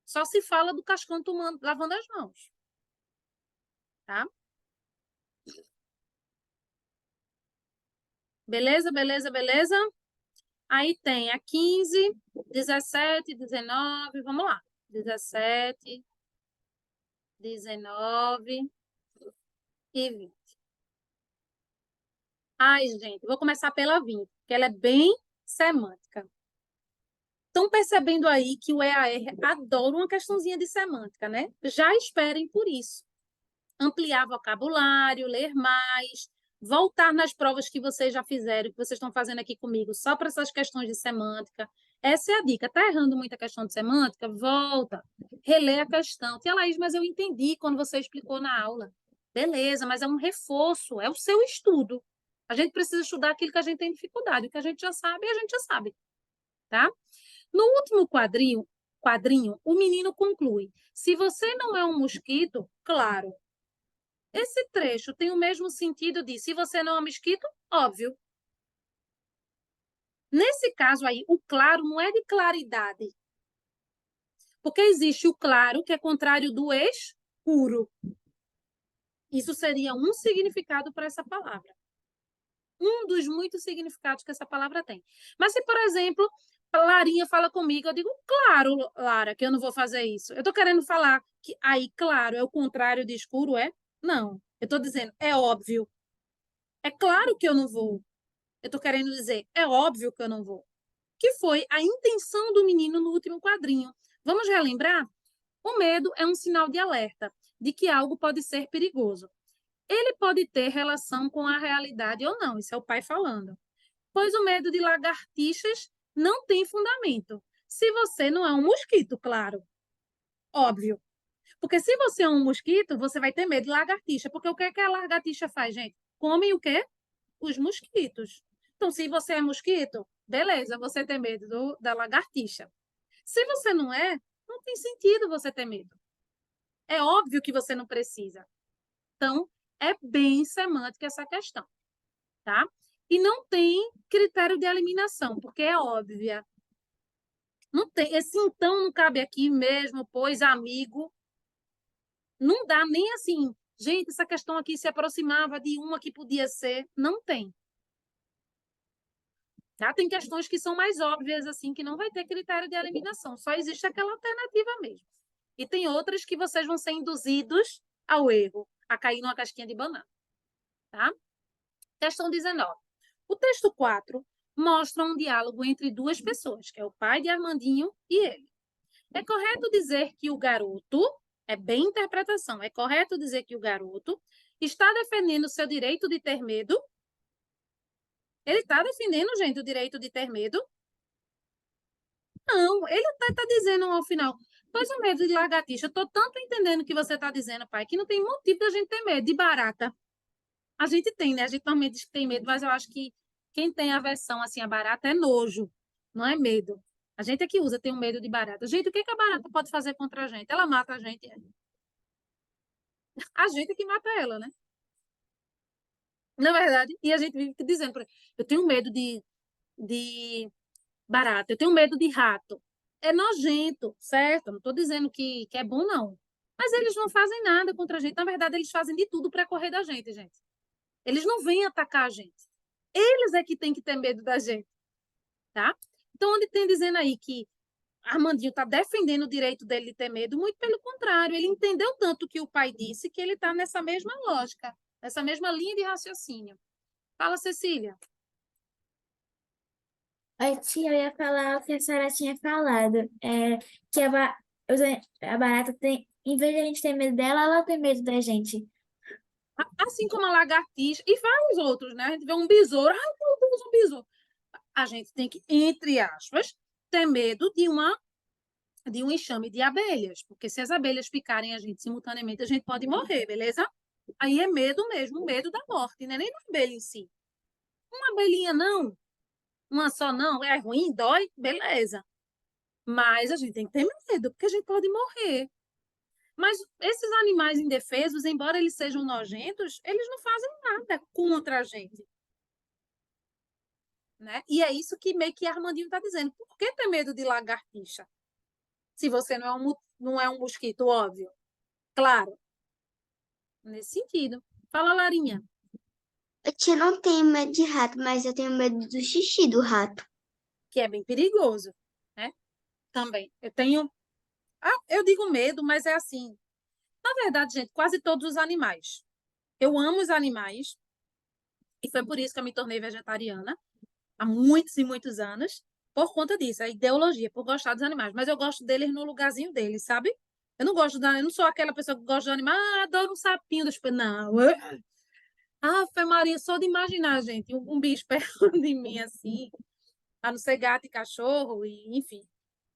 Só se fala do cascão lavando as mãos. Tá? Beleza, beleza, beleza? Aí tem a 15, 17, 19, vamos lá. 17, 19 e 20. Ai, gente, vou começar pela 20, porque ela é bem semântica. Estão percebendo aí que o EAR adora uma questãozinha de semântica, né? Já esperem por isso. Ampliar vocabulário, ler mais, voltar nas provas que vocês já fizeram, que vocês estão fazendo aqui comigo, só para essas questões de semântica. Essa é a dica. Está errando muita questão de semântica? Volta. Relê a questão. Tia Laís, mas eu entendi quando você explicou na aula. Beleza, mas é um reforço, é o seu estudo. A gente precisa estudar aquilo que a gente tem dificuldade. O que a gente já sabe, a gente já sabe. Tá? No último quadrinho, o menino conclui: se você não é um mosquito, claro. Esse trecho tem o mesmo sentido de se você não é um mosquito, óbvio. Nesse caso aí, o claro não é de claridade. Porque existe o claro, que é contrário do escuro. Isso seria um significado para essa palavra. Um dos muitos significados que essa palavra tem. Mas se, por exemplo, a Larinha fala comigo, eu digo, claro, Lara, que eu não vou fazer isso. Eu estou querendo falar que aí, claro, é o contrário de escuro, é? Não. Eu estou dizendo, é óbvio. É claro que eu não vou. Eu estou querendo dizer, é óbvio que eu não vou. Que foi a intenção do menino no último quadrinho. Vamos relembrar? O medo é um sinal de alerta de que algo pode ser perigoso. Ele pode ter relação com a realidade ou não, isso é o pai falando. Pois o medo de lagartixas não tem fundamento. Se você não é um mosquito, claro. Óbvio. Porque se você é um mosquito, você vai ter medo de lagartixa. Porque o que é que a lagartixa faz, gente? Come o quê? Os mosquitos. Então, se você é mosquito, beleza, você tem medo da lagartixa. Se você não é, não tem sentido você ter medo. É óbvio que você não precisa. Então, é bem semântica essa questão, tá? E não tem critério de eliminação, porque é óbvia. Não tem, esse então não cabe aqui mesmo, pois amigo. Não dá nem assim, gente, essa questão aqui se aproximava de uma que podia ser. Não tem. Tá? Tem questões que são mais óbvias, assim, que não vai ter critério de eliminação. Só existe aquela alternativa mesmo. E tem outras que vocês vão ser induzidos ao erro, a cair numa casquinha de banana. Tá? Questão 19. O texto 4 mostra um diálogo entre duas pessoas, que é o pai de Armandinho e ele. É correto dizer que o garoto, é bem interpretação, é correto dizer que o garoto está defendendo o seu direito de ter medo? Ele está defendendo, gente, o direito de ter medo? Não, ele até está dizendo ao final, pois o medo de lagartixa, eu estou tanto entendendo o que você está dizendo, pai, que não tem motivo da gente ter medo de barata. A gente tem, né? A gente normalmente diz que tem medo, mas eu acho que quem tem aversão assim a barata é nojo, não é medo. A gente é que usa, tem um medo de barata. Gente, o que que a barata pode fazer contra a gente? Ela mata a gente. A gente é que mata ela, né? Na verdade, e a gente vive dizendo, por exemplo, eu tenho medo de barata, eu tenho medo de rato. É nojento, certo? Não estou dizendo que é bom, não. Mas eles não fazem nada contra a gente. Na verdade, eles fazem de tudo para correr da gente, gente. Eles não vêm atacar a gente. Eles é que têm que ter medo da gente, tá? Então, onde tem dizendo aí que Armandinho está defendendo o direito dele de ter medo, muito pelo contrário, ele entendeu tanto o que o pai disse que ele está nessa mesma lógica, nessa mesma linha de raciocínio. Fala, Cecília. Oi, tia, eu ia falar o que a senhora tinha falado. Que a barata tem, em vez de a gente ter medo dela, ela tem medo da gente. Assim como a lagartixa e vários outros, né? A gente vê um besouro, ai, meu Deus, um besouro. A gente tem que, entre aspas, ter medo de um enxame de abelhas, porque se as abelhas picarem a gente simultaneamente, a gente pode morrer, beleza? Aí é medo mesmo, medo da morte, né? Nem da abelha em si. Uma abelhinha não, uma só não, é ruim, dói, beleza. Mas a gente tem que ter medo, porque a gente pode morrer. Mas esses animais indefesos, embora eles sejam nojentos, eles não fazem nada contra a gente. Né? E é isso que meio que Armandinho está dizendo. Por que ter medo de lagartixa? Se você não é um mosquito, óbvio. Claro, nesse sentido. Fala, Larinha. Eu tia não tenho medo de rato, mas eu tenho medo do xixi do rato. Que é bem perigoso, né? Também. Eu digo medo, mas é assim. Na verdade, gente, quase todos os animais. Eu amo os animais, e foi por isso que eu me tornei vegetariana, há muitos e muitos anos, por conta disso, a ideologia, por gostar dos animais. Mas eu gosto deles no lugarzinho deles, sabe? Eu não sou aquela pessoa que gosta de animal, adoro um sapinho dos pés. Não. Fé Maria, só de imaginar, gente, um bicho perto de mim assim, a não ser gato e cachorro, e enfim,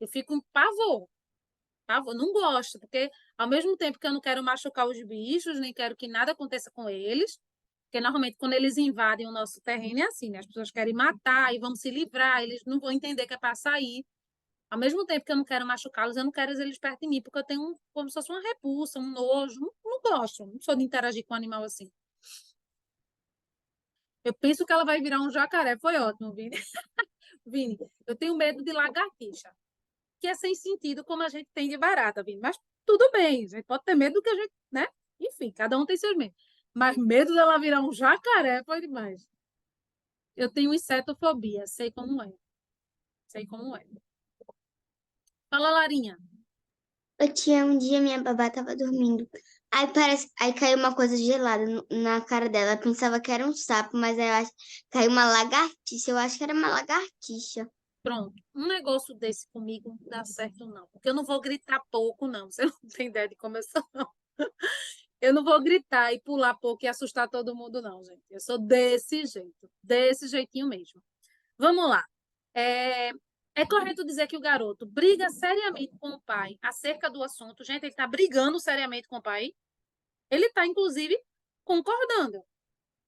eu fico com pavor. Pavor, não gosto, porque ao mesmo tempo que eu não quero machucar os bichos, nem quero que nada aconteça com eles, porque normalmente quando eles invadem o nosso terreno é assim, né? As pessoas querem matar e vão se livrar, eles não vão entender que é para sair. Ao mesmo tempo que eu não quero machucá-los, eu não quero eles perto de mim, porque eu tenho como se fosse uma repulsa, um nojo. Não gosto, não sou de interagir com um animal assim. Eu penso que ela vai virar um jacaré. Foi ótimo, Vini. Vini, eu tenho medo de lagartixa, que é sem sentido como a gente tem de barata, Vini. Mas tudo bem, a gente pode ter medo do que a gente, né? Enfim, cada um tem seus medos. Mas medo dela virar um jacaré foi demais. Eu tenho insetofobia, sei como é. Sei como é. Fala, Larinha. Eu tinha um dia minha babá tava dormindo. Aí caiu uma coisa gelada na cara dela. Eu pensava que era um sapo, mas aí caiu uma lagartixa. Eu acho que era uma lagartixa. Pronto. Um negócio desse comigo não dá certo, não. Porque eu não vou gritar pouco, não. Você não tem ideia de como eu sou, não. Eu não vou gritar e pular pouco e assustar todo mundo, não, gente. Eu sou desse jeito. Desse jeitinho mesmo. Vamos lá. É, é correto dizer que o garoto briga seriamente com o pai acerca do assunto. Gente, ele está brigando seriamente com o pai. Ele está, inclusive, concordando,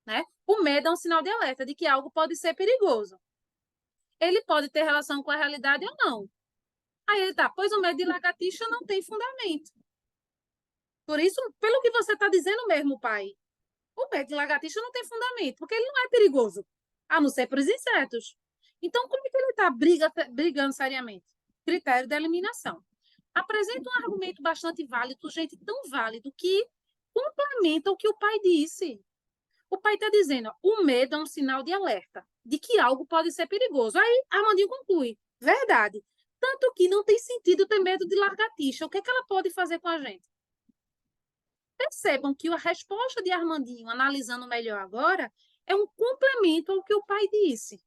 né? O medo é um sinal de alerta de que algo pode ser perigoso. Ele pode ter relação com a realidade ou não. Aí ele tá, pois o medo de lagartixa não tem fundamento. Por isso, pelo que você está dizendo mesmo, pai, o medo de lagartixa não tem fundamento, porque ele não é perigoso, a não ser para os insetos. Então, como é que ele está brigando seriamente? Critério da eliminação. Apresenta um argumento bastante válido, gente, tão válido, que complementa o que o pai disse. O pai está dizendo, o medo é um sinal de alerta, de que algo pode ser perigoso. Aí, Armandinho conclui, verdade. Tanto que não tem sentido ter medo de lagartixa. O que é que ela pode fazer com a gente? Percebam que a resposta de Armandinho, analisando melhor agora, é um complemento ao que o pai disse.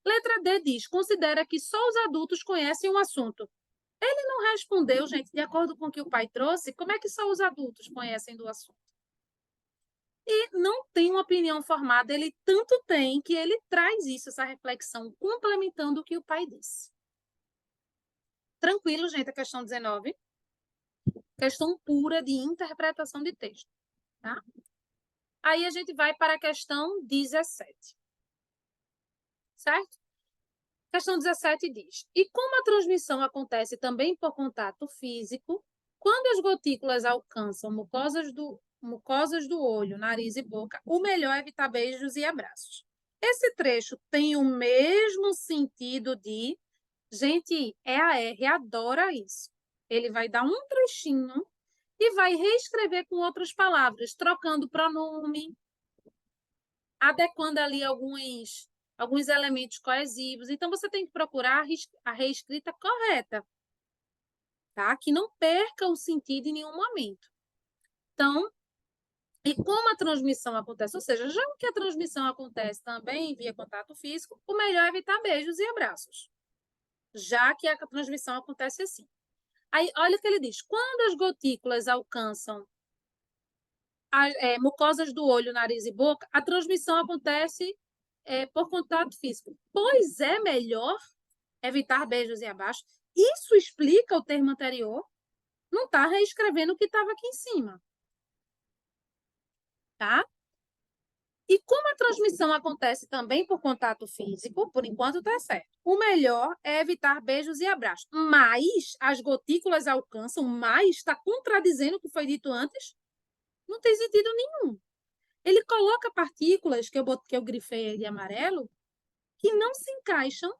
Letra D diz, considera que só os adultos conhecem o assunto. Ele não respondeu, gente, de acordo com o que o pai trouxe, como é que só os adultos conhecem do assunto? E não tem uma opinião formada, ele tanto tem que ele traz isso, essa reflexão, complementando o que o pai disse. Tranquilo, gente, a questão 19. Questão pura de interpretação de texto, tá? Aí a gente vai para a questão 17. Certo? Questão 17 diz: e como a transmissão acontece também por contato físico, quando as gotículas alcançam mucosas do olho, nariz e boca, o melhor é evitar beijos e abraços. Esse trecho tem o mesmo sentido de... Gente, EAR adora isso. Ele vai dar um trechinho e vai reescrever com outras palavras, trocando pronome, adequando ali alguns elementos coesivos. Então, você tem que procurar a reescrita correta, tá? Que não perca o sentido em nenhum momento. Então, e como a transmissão acontece, ou seja, já que a transmissão acontece também via contato físico, o melhor é evitar beijos e abraços, já que a transmissão acontece assim. Aí, olha o que ele diz: quando as gotículas alcançam mucosas do olho, nariz e boca, a transmissão acontece por contato físico. Pois é melhor evitar beijos e abraços. Isso explica o termo anterior. Não está reescrevendo o que estava aqui em cima. Tá? E como a transmissão acontece também por contato físico, por enquanto está certo. O melhor é evitar beijos e abraços. Mas as gotículas alcançam, mas está contradizendo o que foi dito antes? Não tem sentido nenhum. Ele coloca partículas que eu grifei de amarelo que não se encaixam,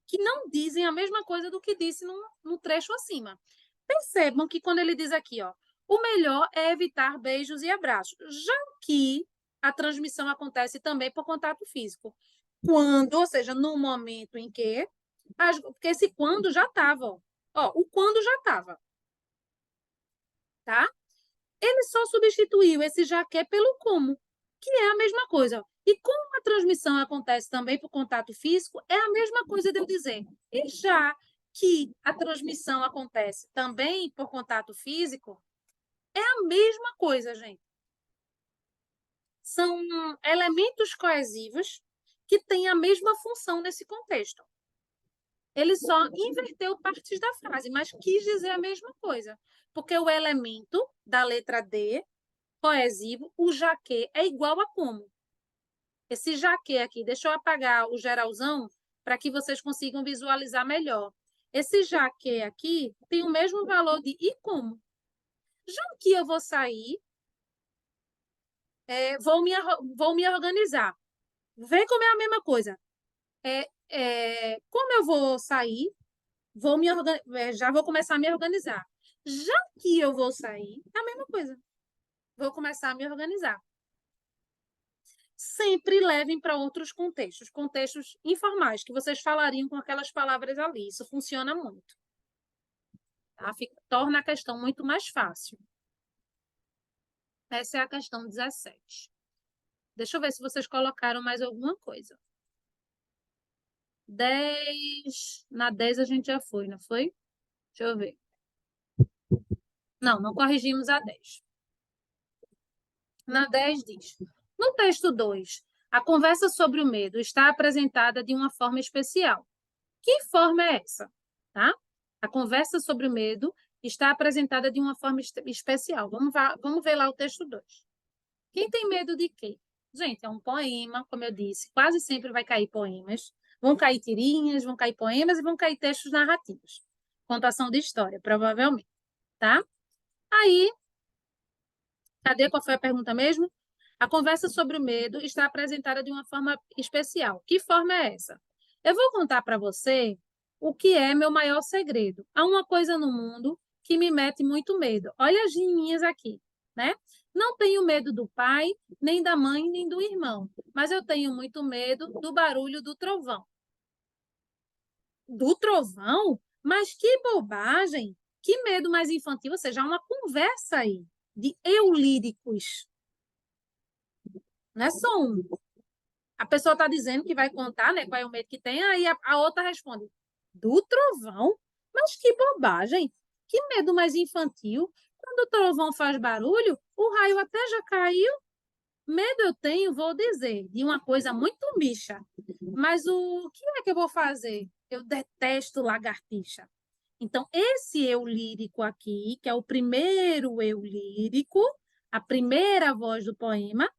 que não dizem a mesma coisa do que disse no trecho acima. Percebam que quando ele diz aqui, ó, o melhor é evitar beijos e abraços, já que a transmissão acontece também por contato físico. Quando, ou seja, no momento em que... porque esse quando já estava, ó, o quando já estava. Tá? Ele só substituiu esse já que pelo como, que é a mesma coisa. E como a transmissão acontece também por contato físico, é a mesma coisa de eu dizer. E já que a transmissão acontece também por contato físico, é a mesma coisa, gente. São elementos coesivos que têm a mesma função nesse contexto. Ele só inverteu partes da frase, mas quis dizer a mesma coisa. Porque o elemento da letra D, coesivo, o já que, é igual a como. Esse já que aqui, deixa eu apagar o geralzão para que vocês consigam visualizar melhor. Esse já que aqui tem o mesmo valor de e como. Já que eu vou sair, vou me organizar. Vê como é a mesma coisa. Como eu vou sair, já vou começar a me organizar. Já que eu vou sair, é a mesma coisa. Vou começar a me organizar. Sempre levem para outros contextos informais, que vocês falariam com aquelas palavras ali. Isso funciona muito. Tá? Torna a questão muito mais fácil. Essa é a questão 17. Deixa eu ver se vocês colocaram mais alguma coisa. 10. Na 10 a gente já foi, não foi? Deixa eu ver. Não corrigimos a 10. Na 10 diz: no texto 2, a conversa sobre o medo está apresentada de uma forma especial. Que forma é essa? Tá? A conversa sobre o medo está apresentada de uma forma especial. Vamos ver lá o texto 2. Quem tem medo de quê? Gente, é um poema, como eu disse, quase sempre vai cair poemas. Vão cair tirinhas, vão cair poemas e vão cair textos narrativos. Contação de história, provavelmente. Tá? Aí, cadê? Qual foi a pergunta mesmo? A conversa sobre o medo está apresentada de uma forma especial. Que forma é essa? Eu vou contar para você o que é meu maior segredo. Há uma coisa no mundo que me mete muito medo. Olha as linhas aqui, né? Não tenho medo do pai, nem da mãe, nem do irmão, mas eu tenho muito medo do barulho do trovão. Do trovão? Mas que bobagem! Que medo mais infantil, ou seja, há uma conversa aí de eu líricos. Não é só um. A pessoa está dizendo que vai contar, né, qual é o medo que tem, aí a outra responde: do trovão? Mas que bobagem! Que medo mais infantil! Quando o trovão faz barulho, o raio até já caiu. Medo eu tenho, vou dizer, de uma coisa muito bicha. Mas o que é que eu vou fazer? Eu detesto lagartixa. Então, esse eu lírico aqui, que é o primeiro eu lírico, a primeira voz do poema,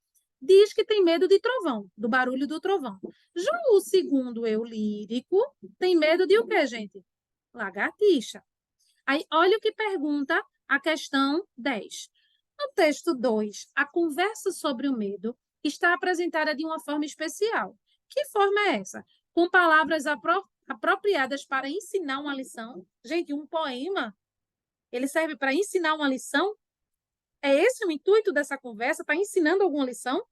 diz que tem medo de trovão, do barulho do trovão. Já o segundo eu lírico tem medo de o quê, gente? Lagartixa. Aí, olha o que pergunta a questão 10. No texto 2, a conversa sobre o medo está apresentada de uma forma especial. Que forma é essa? Com palavras apropriadas para ensinar uma lição. Gente, um poema, ele serve para ensinar uma lição? É esse o intuito dessa conversa? Está ensinando alguma lição?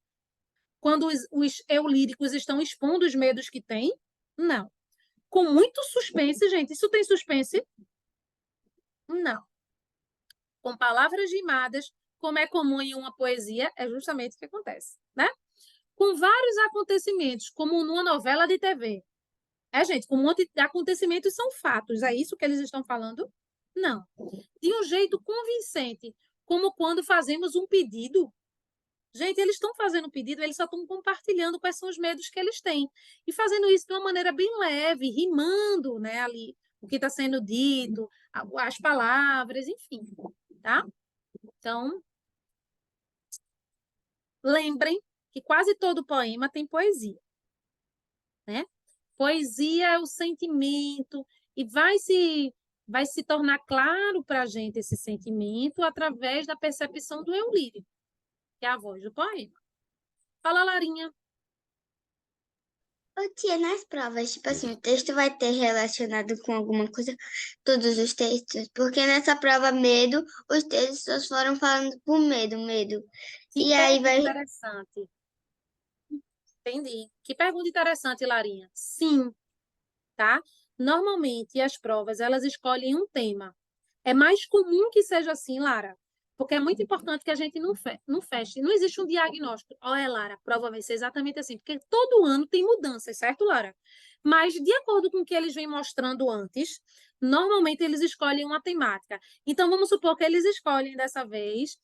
Quando os eu líricos estão expondo os medos que têm? Não. Com muito suspense, gente. Isso tem suspense? Não. Com palavras rimadas, como é comum em uma poesia, é justamente o que acontece, né? Com vários acontecimentos, como numa novela de TV. Gente, com um monte de acontecimentos são fatos, é isso que eles estão falando? Não. De um jeito convincente, como quando fazemos um pedido. Gente, eles estão fazendo um pedido, eles só estão compartilhando quais são os medos que eles têm. E fazendo isso de uma maneira bem leve, rimando, né, ali, o que está sendo dito, as palavras, enfim, tá? Então, lembrem que quase todo poema tem poesia, né? Poesia é o sentimento e vai se tornar claro para a gente esse sentimento através da percepção do eu lírico, que é a voz do poema. Fala, Larinha. Ô, tia, nas provas, tipo assim, o texto vai ter relacionado com alguma coisa, todos os textos, porque nessa prova medo, os textos foram falando por medo, medo. Que E aí pergunta vai. interessante. Entendi. Que pergunta interessante, Larinha. Sim, tá? Normalmente, as provas, elas escolhem um tema. É mais comum que seja assim, Lara, porque é muito importante que a gente não feche. Não existe um diagnóstico. Olha, Lara, a prova vai ser exatamente assim, porque todo ano tem mudanças, certo, Lara? Mas, de acordo com o que eles vêm mostrando antes, normalmente eles escolhem uma temática. Então, vamos supor que eles escolhem dessa vez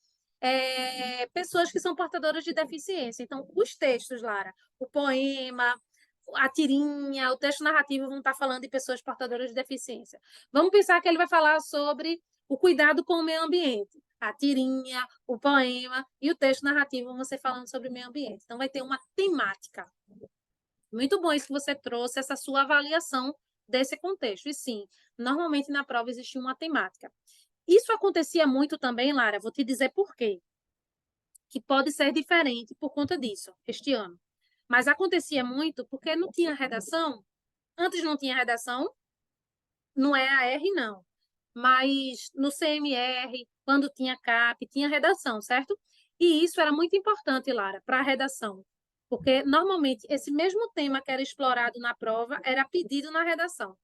pessoas que são portadoras de deficiência. Então, os textos, Lara, o poema, a tirinha, o texto narrativo vão estar falando de pessoas portadoras de deficiência. Vamos pensar que ele vai falar sobre o cuidado com o meio ambiente. A tirinha, o poema e o texto narrativo vão ser falando sobre o meio ambiente. Então, vai ter uma temática. Muito bom isso que você trouxe, essa sua avaliação desse contexto. E sim, normalmente na prova existe uma temática. Isso acontecia muito também, Lara, vou te dizer por quê. Que pode ser diferente por conta disso, este ano. Mas acontecia muito porque não tinha redação. Antes não tinha redação, no EAR não. Mas no CMR, quando tinha CAP, tinha redação, certo? E isso era muito importante, Lara, para a redação. Porque normalmente esse mesmo tema que era explorado na prova era pedido na redação.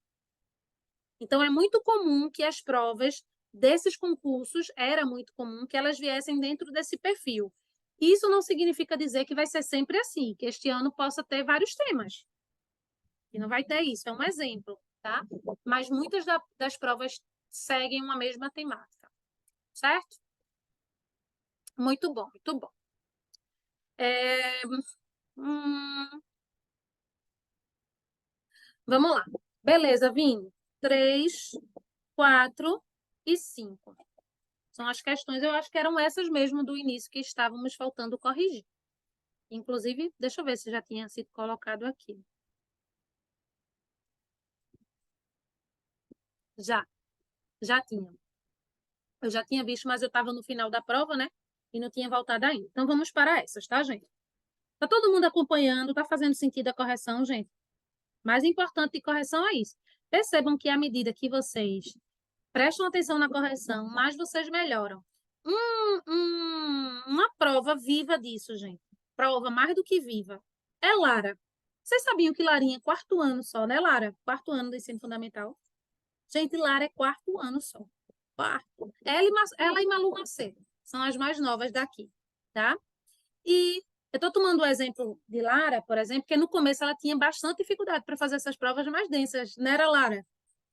Então é muito comum que as provas desses concursos, era muito comum que elas viessem dentro desse perfil. Isso não significa dizer que vai ser sempre assim, que este ano possa ter vários temas. E não vai ter isso, é um exemplo, tá? Mas muitas das provas seguem uma mesma temática, certo? Muito bom, muito bom. Vamos lá. Beleza, Vini. 3, 4 e 5. São as questões, eu acho que eram essas mesmo do início que estávamos faltando corrigir. Inclusive, deixa eu ver se já tinha sido colocado aqui. Já tinha. Eu já tinha visto, mas eu estava no final da prova, né? E não tinha voltado ainda. Então, vamos para essas, tá, gente? Tá todo mundo acompanhando, tá fazendo sentido a correção, gente? Mais importante de correção é isso. Percebam que à medida que vocês prestam atenção na correção, mais vocês melhoram. Uma prova viva disso, gente. Prova mais do que viva. É Lara. Vocês sabiam que Larinha é quarto ano só, né, Lara? Quarto ano do ensino fundamental. Gente, Lara é quarto ano só. Quarto. Ela e Malu Macedo são as mais novas daqui, tá? E eu estou tomando o exemplo de Lara, por exemplo, porque no começo ela tinha bastante dificuldade para fazer essas provas mais densas, não era, Lara?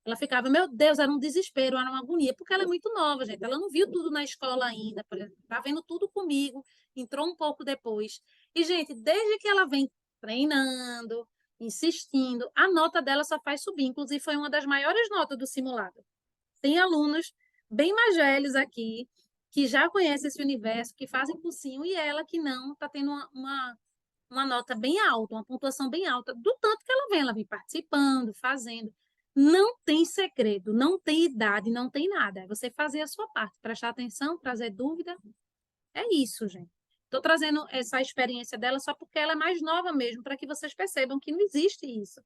Ela ficava, meu Deus, era um desespero, era uma agonia, porque ela é muito nova, gente. Ela não viu tudo na escola ainda, está vendo tudo comigo, entrou um pouco depois. E, gente, desde que ela vem treinando, insistindo, a nota dela só faz subir. Inclusive, foi uma das maiores notas do simulado. Tem alunos bem mais velhos aqui, que já conhecem esse universo, que fazem cursinho, e ela que não está tendo uma nota bem alta, uma pontuação bem alta, do tanto que ela vem participando, fazendo. Não tem segredo, não tem idade, não tem nada. É você fazer a sua parte, prestar atenção, trazer dúvida. É isso, gente. Estou trazendo essa experiência dela só porque ela é mais nova mesmo, para que vocês percebam que não existe isso,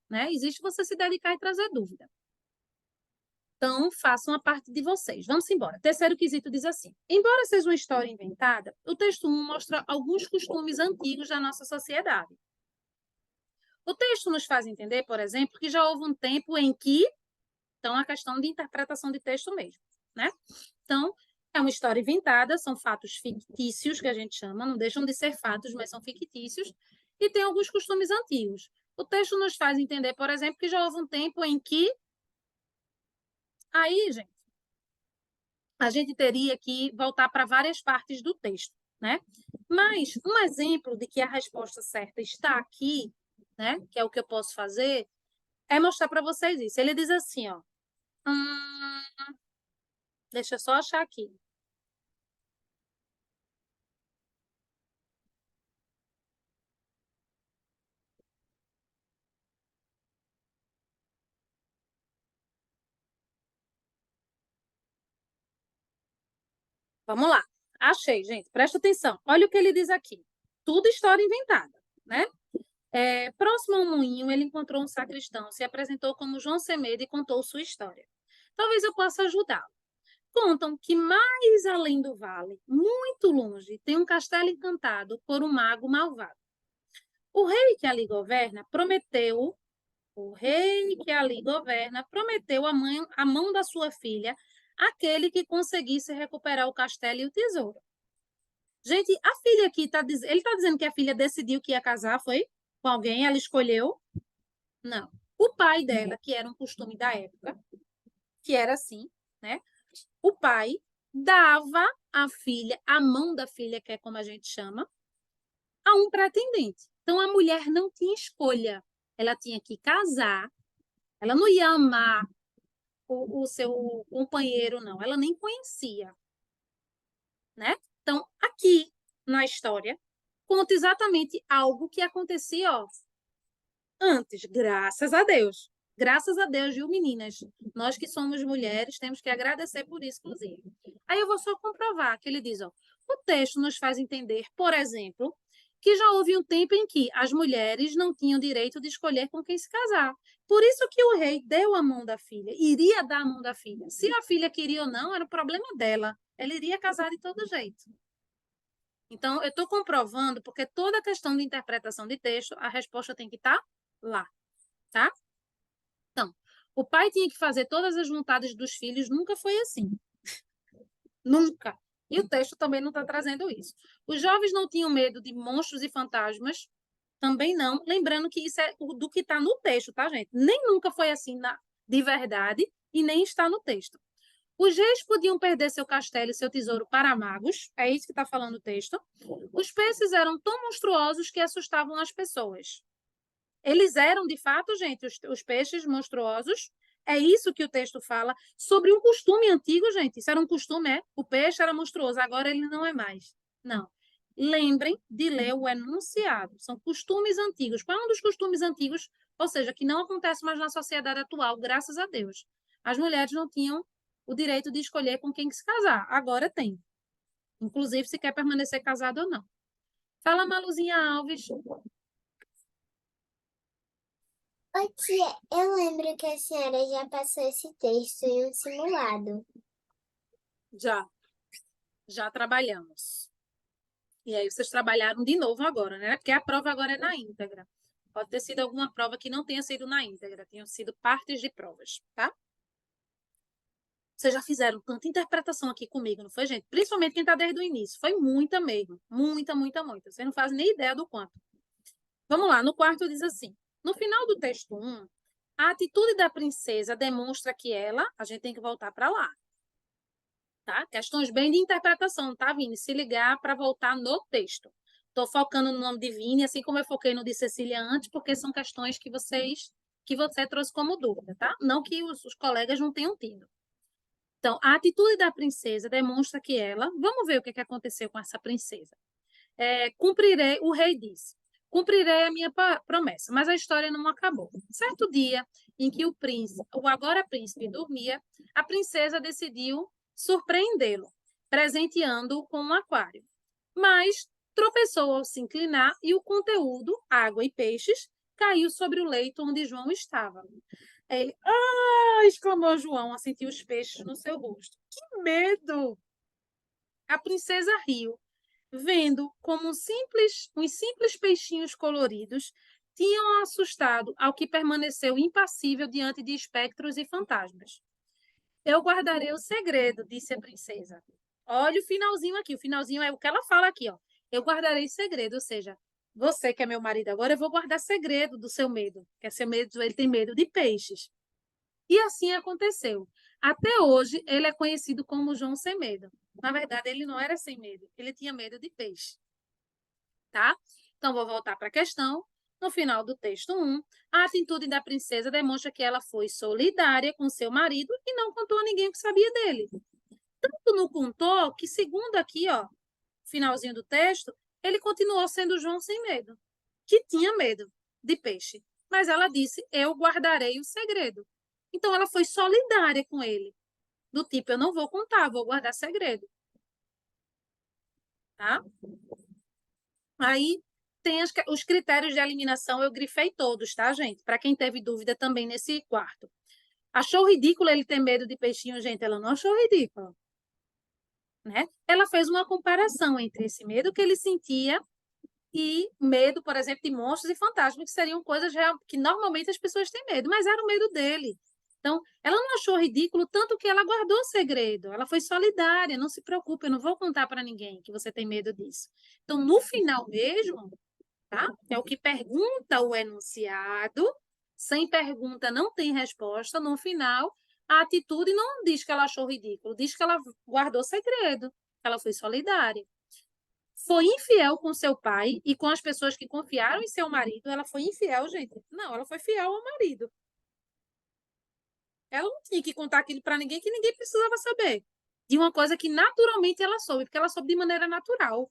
né? Existe você se dedicar e trazer dúvida. Então, façam a parte de vocês. Vamos embora. Terceiro quesito diz assim: embora seja uma história inventada, o texto 1 mostra alguns costumes antigos da nossa sociedade. O texto nos faz entender, por exemplo, que já houve um tempo em que... Então, a questão de interpretação de texto mesmo, né? Então, é uma história inventada, são fatos fictícios, que a gente chama, não deixam de ser fatos, mas são fictícios, e tem alguns costumes antigos. O texto nos faz entender, por exemplo, que já houve um tempo em que... Aí, gente, a gente teria que voltar para várias partes do texto, né? Mas um exemplo de que a resposta certa está aqui, né? Que é o que eu posso fazer, é mostrar para vocês isso. Ele diz assim, ó. Deixa eu só achar aqui. Vamos lá. Achei, gente. Presta atenção. Olha o que ele diz aqui. Tudo história inventada, né? Próximo ao moinho, ele encontrou um sacristão, se apresentou como João Semedo e contou sua história. Talvez eu possa ajudá-lo. Contam que mais além do vale, muito longe, tem um castelo encantado por um mago malvado. O rei que ali governa prometeu a mão da sua filha aquele que conseguisse recuperar o castelo e o tesouro. Gente, a filha aqui ele está dizendo que a filha decidiu que ia casar, foi? Com alguém, ela escolheu? Não. O pai dela, que era um costume da época, que era assim, né? O pai dava a mão da filha, que é como a gente chama, a um pretendente. Então, a mulher não tinha escolha. Ela tinha que casar, ela não ia amar o seu companheiro, não. Ela nem conhecia, né? Então, aqui na história, conta exatamente algo que acontecia, ó, antes, graças a Deus. Graças a Deus, viu, meninas? Nós que somos mulheres, temos que agradecer por isso, inclusive. Aí eu vou só comprovar que ele diz, ó, o texto nos faz entender, por exemplo, que já houve um tempo em que as mulheres não tinham direito de escolher com quem se casar. Por isso que o rei deu a mão da filha, iria dar a mão da filha. Se a filha queria ou não, era o problema dela. Ela iria casar de todo jeito. Então, eu estou comprovando, porque toda questão de interpretação de texto, a resposta tem que estar lá, tá? Então, o pai tinha que fazer todas as vontades dos filhos, nunca foi assim. Nunca. E o texto também não está trazendo isso. Os jovens não tinham medo de monstros e fantasmas, também não. Lembrando que isso é do que está no texto, tá, gente? Nem nunca foi assim de verdade e nem está no texto. Os reis podiam perder seu castelo e seu tesouro para magos, é isso que está falando o texto. Os peixes eram tão monstruosos que assustavam as pessoas. Eles eram, de fato, gente, os peixes monstruosos. É isso que o texto fala sobre um costume antigo, gente. Isso era um costume, o peixe era monstruoso, agora ele não é mais. Não. Lembrem de ler o enunciado. São costumes antigos. Qual é um dos costumes antigos? Ou seja, que não acontece mais na sociedade atual, graças a Deus. As mulheres não tinham o direito de escolher com quem se casar. Agora tem. Inclusive, se quer permanecer casado ou não. Fala, Maluzinha Alves. Oi, tia, eu lembro que a senhora já passou esse texto em um simulado. Já trabalhamos. E aí vocês trabalharam de novo agora, né? Porque a prova agora é na íntegra. Pode ter sido alguma prova que não tenha sido na íntegra, tenham sido partes de provas, tá? Vocês já fizeram tanta interpretação aqui comigo, não foi, gente? Principalmente quem está desde o início. Foi muita mesmo. Muita, muita, muita. Vocês não fazem nem ideia do quanto. Vamos lá, no quarto diz assim. No final do texto 1, a atitude da princesa demonstra que a gente tem que voltar para lá. Tá? Questões bem de interpretação, tá, Vini? Se ligar para voltar no texto. Estou focando no nome de Vini, assim como eu foquei no de Cecília antes, porque são questões que você trouxe como dúvida, tá? Não que os colegas não tenham tido. Então, a atitude da princesa demonstra que ela... Vamos ver o que aconteceu com essa princesa. Cumprirei, o rei disse, cumprirei a minha promessa, mas a história não acabou. Certo dia em que o agora príncipe dormia, a princesa decidiu surpreendê-lo, presenteando-o com um aquário. Mas tropeçou ao se inclinar e o conteúdo, água e peixes, caiu sobre o leito onde João estava. Ele, exclamou João ao sentir os peixes no seu rosto. Que medo! A princesa riu, vendo como uns simples peixinhos coloridos tinham assustado ao que permaneceu impassível diante de espectros e fantasmas. Eu guardarei o segredo, disse a princesa. Olha o finalzinho aqui, o finalzinho é o que ela fala aqui, ó. Eu guardarei segredo, ou seja, você que é meu marido agora, eu vou guardar segredo do seu medo, que é seu medo, ele tem medo de peixes. E assim aconteceu. Até hoje, ele é conhecido como João Sem Medo. Na verdade, ele não era sem medo, ele tinha medo de peixe. Tá? Então, vou voltar para a questão. No final do texto 1, a atitude da princesa demonstra que ela foi solidária com seu marido e não contou a ninguém o que sabia dele. Tanto não contou que, segundo aqui, ó, finalzinho do texto, ele continuou sendo João Sem Medo, que tinha medo de peixe. Mas ela disse, eu guardarei o segredo. Então, ela foi solidária com ele. Do tipo, eu não vou contar, vou guardar segredo. Tá? Aí, tem os critérios de eliminação, eu grifei todos, tá, gente? Para quem teve dúvida também nesse quarto. Achou ridículo ele ter medo de peixinho, gente? Ela não achou ridículo. Né? Ela fez uma comparação entre esse medo que ele sentia e medo, por exemplo, de monstros e fantasmas, que seriam coisas que normalmente as pessoas têm medo, mas era o medo dele. Então, ela não achou ridículo, tanto que ela guardou o segredo. Ela foi solidária, não se preocupe, eu não vou contar para ninguém que você tem medo disso. Então, no final mesmo, tá? É o que pergunta o enunciado, sem pergunta não tem resposta, no final, a atitude não diz que ela achou ridículo, diz que ela guardou segredo, ela foi solidária. Foi infiel com seu pai e com as pessoas que confiaram em seu marido. Ela foi infiel, gente? Não, ela foi fiel ao marido. Ela não tinha que contar aquilo para ninguém que ninguém precisava saber. De uma coisa que naturalmente ela soube, porque ela soube de maneira natural.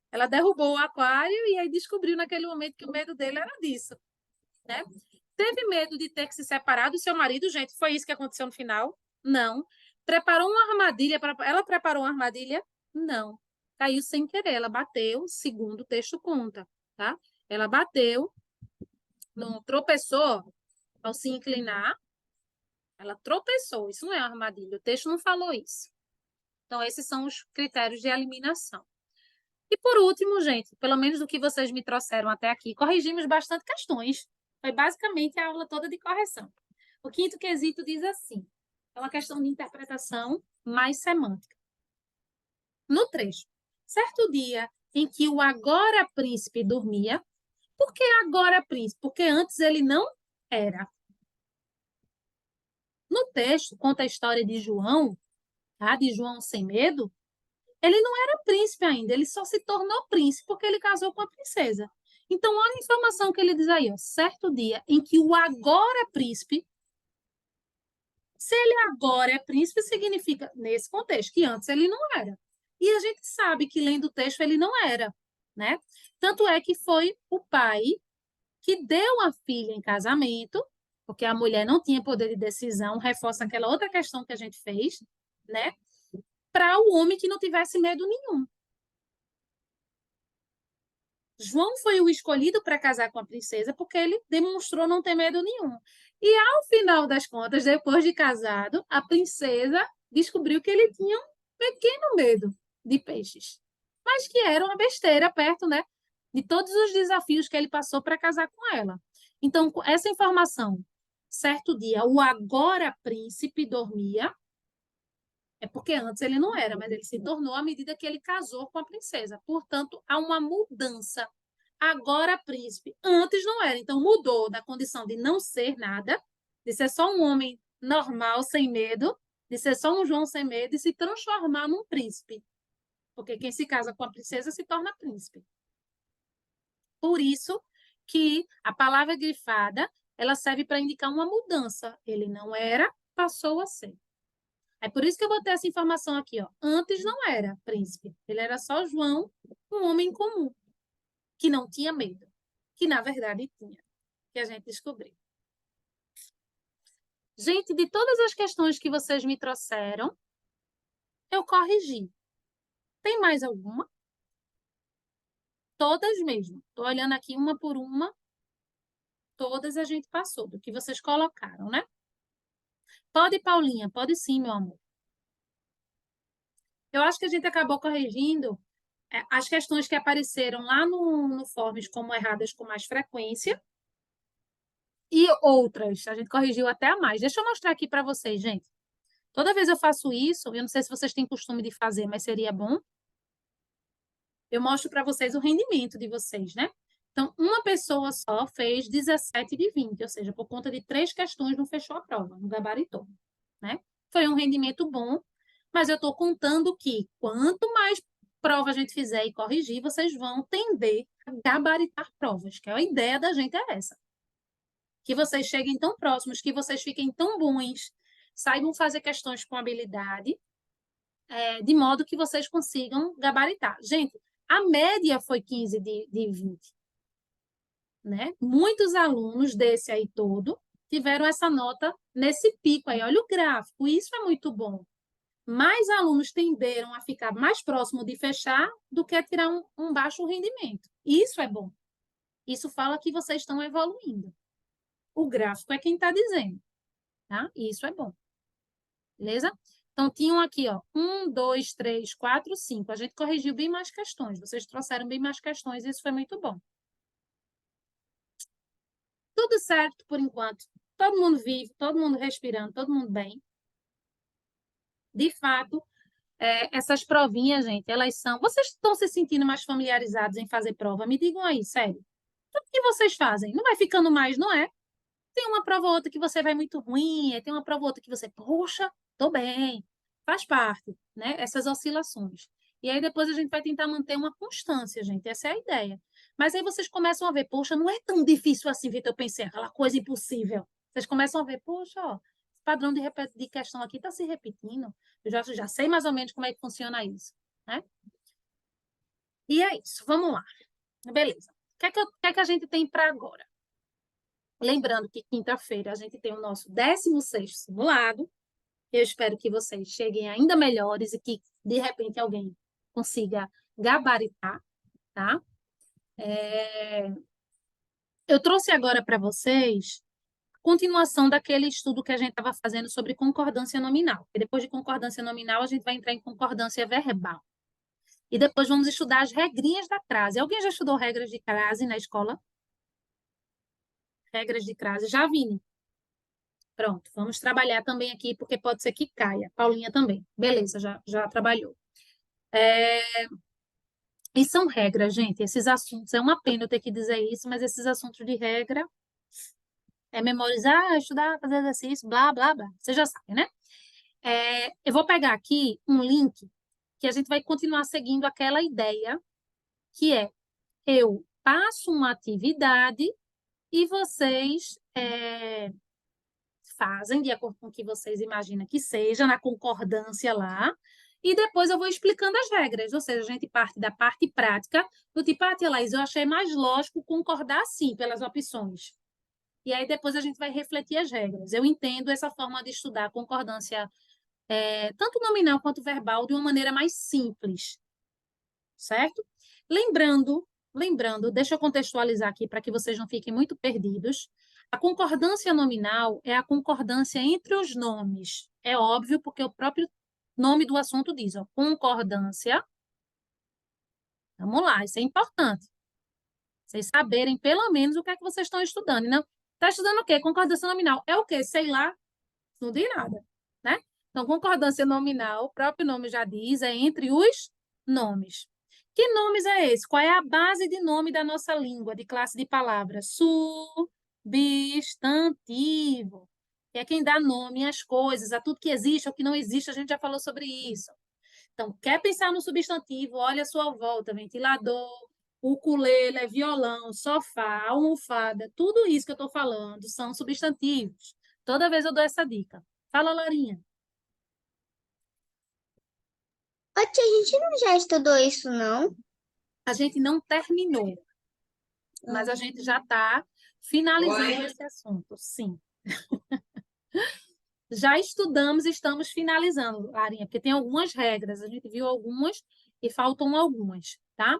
Ela derrubou o aquário e aí descobriu naquele momento que o medo dele era disso. Né? Teve medo de ter que se separar do seu marido, gente? Foi isso que aconteceu no final? Não. Preparou uma armadilha para... Ela preparou uma armadilha? Não. Caiu sem querer, ela bateu, segundo o texto conta, tá? Ela bateu, não tropeçou ao se inclinar, ela tropeçou, isso não é armadilha, o texto não falou isso. Então, esses são os critérios de eliminação. E por último, gente, pelo menos do que vocês me trouxeram até aqui, corrigimos bastante questões. Foi basicamente a aula toda de correção. O quinto quesito diz assim, é uma questão de interpretação mais semântica. No trecho, certo dia em que o agora príncipe dormia, por que agora príncipe? Porque antes ele não era. No texto, conta a história de João, tá? De João Sem Medo. Ele não era príncipe ainda, ele só se tornou príncipe porque ele casou com a princesa. Então, olha a informação que ele diz aí, ó, certo dia em que o agora príncipe, se ele agora é príncipe, significa, nesse contexto, que antes ele não era. E a gente sabe que, lendo o texto, ele não era, né? Tanto é que foi o pai que deu a filha em casamento, porque a mulher não tinha poder de decisão, reforça aquela outra questão que a gente fez, né? Para o homem que não tivesse medo nenhum. João foi o escolhido para casar com a princesa porque ele demonstrou não ter medo nenhum. E, ao final das contas, depois de casado, a princesa descobriu que ele tinha um pequeno medo de peixes, mas que era uma besteira perto, né, de todos os desafios que ele passou para casar com ela. Então, essa informação, certo dia, o agora príncipe dormia, é porque antes ele não era, mas ele se tornou à medida que ele casou com a princesa. Portanto, há uma mudança. Agora, príncipe. Antes não era. Então, mudou da condição de não ser nada, de ser só um homem normal, sem medo, de ser só um João sem medo, e se transformar num príncipe. Porque quem se casa com a princesa se torna príncipe. Por isso que a palavra grifada, ela serve para indicar uma mudança. Ele não era, passou a ser. É por isso que eu botei essa informação aqui, ó. Antes não era príncipe. Ele era só João, um homem comum, que não tinha medo. Que, na verdade, tinha. Que a gente descobriu. Gente, de todas as questões que vocês me trouxeram, eu corrigi. Tem mais alguma? Todas mesmo. Estou olhando aqui uma por uma. Todas a gente passou, do que vocês colocaram, né? Pode, Paulinha? Pode sim, meu amor. Eu acho que a gente acabou corrigindo as questões que apareceram lá no Forms como erradas com mais frequência e outras. A gente corrigiu até a mais. Deixa eu mostrar aqui para vocês, gente. Toda vez eu faço isso, eu não sei se vocês têm costume de fazer, mas seria bom. Eu mostro para vocês o rendimento de vocês, né? Então, uma pessoa só fez 17 de 20, ou seja, por conta de 3 questões não fechou a prova, não gabaritou, né? Foi um rendimento bom, mas eu estou contando que quanto mais prova a gente fizer e corrigir, vocês vão tender a gabaritar provas, que a ideia da gente é essa. Que vocês cheguem tão próximos, que vocês fiquem tão bons, saibam fazer questões com habilidade, de modo que vocês consigam gabaritar. Gente, a média foi 15 de 20. Né? Muitos alunos desse aí todo tiveram essa nota nesse pico aí. Olha o gráfico, isso é muito bom. Mais alunos tenderam a ficar mais próximo de fechar do que a tirar um baixo rendimento. Isso é bom. Isso fala que vocês estão evoluindo. O gráfico é quem está dizendo. Tá? Isso é bom. Beleza? Então, tinham aqui, ó, 1, 2, 3, 4, 5. A gente corrigiu bem mais questões. Vocês trouxeram bem mais questões. Isso foi muito bom. Tudo certo por enquanto. Todo mundo vive, todo mundo respirando, todo mundo bem. De fato, essas provinhas, gente, elas são... Vocês estão se sentindo mais familiarizados em fazer prova? Me digam aí, sério. Tudo que vocês fazem, não vai ficando mais, não é? Tem uma prova ou outra que você vai muito ruim, tem uma prova ou outra que você, poxa, tô bem. Faz parte, né? Essas oscilações. E aí depois a gente vai tentar manter uma constância, gente. Essa é a ideia. Mas aí vocês começam a ver, poxa, não é tão difícil assim, Vitor, eu pensei, aquela coisa impossível. Vocês começam a ver, poxa, ó, esse padrão de questão aqui está se repetindo. Eu já sei mais ou menos como é que funciona isso, né? E é isso, vamos lá. Beleza. O que é que a gente tem para agora? Lembrando que quinta-feira a gente tem o nosso 16º simulado. Eu espero que vocês cheguem ainda melhores e que, de repente, alguém consiga gabaritar, tá? Eu trouxe agora para vocês a continuação daquele estudo que a gente estava fazendo sobre concordância nominal. E depois de concordância nominal, a gente vai entrar em concordância verbal. E depois vamos estudar as regrinhas da crase. Alguém já estudou regras de crase na escola? Regras de crase. Já, Vini? Pronto, vamos trabalhar também aqui, porque pode ser que caia. Paulinha também. Beleza, já trabalhou. E são regras, gente. Esses assuntos, é uma pena eu ter que dizer isso, mas esses assuntos de regra é memorizar, estudar, fazer exercício, blá, blá, blá. Você já sabe, né? Eu vou pegar aqui um link que a gente vai continuar seguindo aquela ideia, que é eu passo uma atividade e vocês fazem de acordo com o que vocês imaginam que seja, na concordância lá, e depois eu vou explicando as regras, ou seja, a gente parte da parte prática, do tipo, Tia Laís, eu achei mais lógico concordar sim pelas opções. E aí depois a gente vai refletir as regras. Eu entendo essa forma de estudar a concordância, tanto nominal quanto verbal, de uma maneira mais simples, certo? Lembrando, deixa eu contextualizar aqui para que vocês não fiquem muito perdidos. A concordância nominal é a concordância entre os nomes. É óbvio, porque o próprio nome do assunto diz, ó, concordância. Vamos lá, isso é importante. Vocês saberem pelo menos o que é que vocês estão estudando. Não, está estudando o quê? Concordância nominal. É o quê? Sei lá, não diz nada, né? Então, concordância nominal, o próprio nome já diz, é entre os nomes. Que nomes é esse? Qual é a base de nome da nossa língua, de classe de palavras? Substantivo. Que é quem dá nome às coisas, a tudo que existe ou que não existe, a gente já falou sobre isso. Então, quer pensar no substantivo? Olha a sua volta, ventilador, ukulele, violão, sofá, almofada, tudo isso que eu estou falando são substantivos. Toda vez eu dou essa dica. Fala, Laurinha. Ô, tia, a gente não já estudou isso, não? A gente não terminou, mas a gente já está finalizando esse assunto, sim. Já estudamos e estamos finalizando, Larinha, porque tem algumas regras, a gente viu algumas e faltam algumas, tá?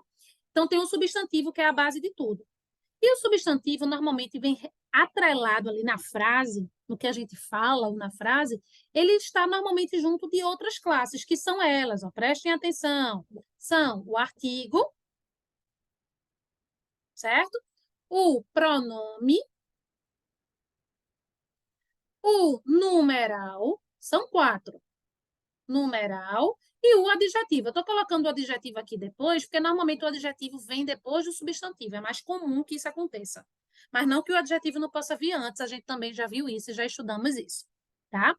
Então, tem um substantivo que é a base de tudo. E o substantivo normalmente vem atrelado ali na frase, no que a gente fala ou na frase, ele está normalmente junto de outras classes, que são elas, ó, prestem atenção, são o artigo, certo? O pronome, o numeral, são 4. Numeral e o adjetivo. Eu estou colocando o adjetivo aqui depois, porque normalmente o adjetivo vem depois do substantivo. É mais comum que isso aconteça. Mas não que o adjetivo não possa vir antes, a gente também já viu isso e já estudamos isso, tá?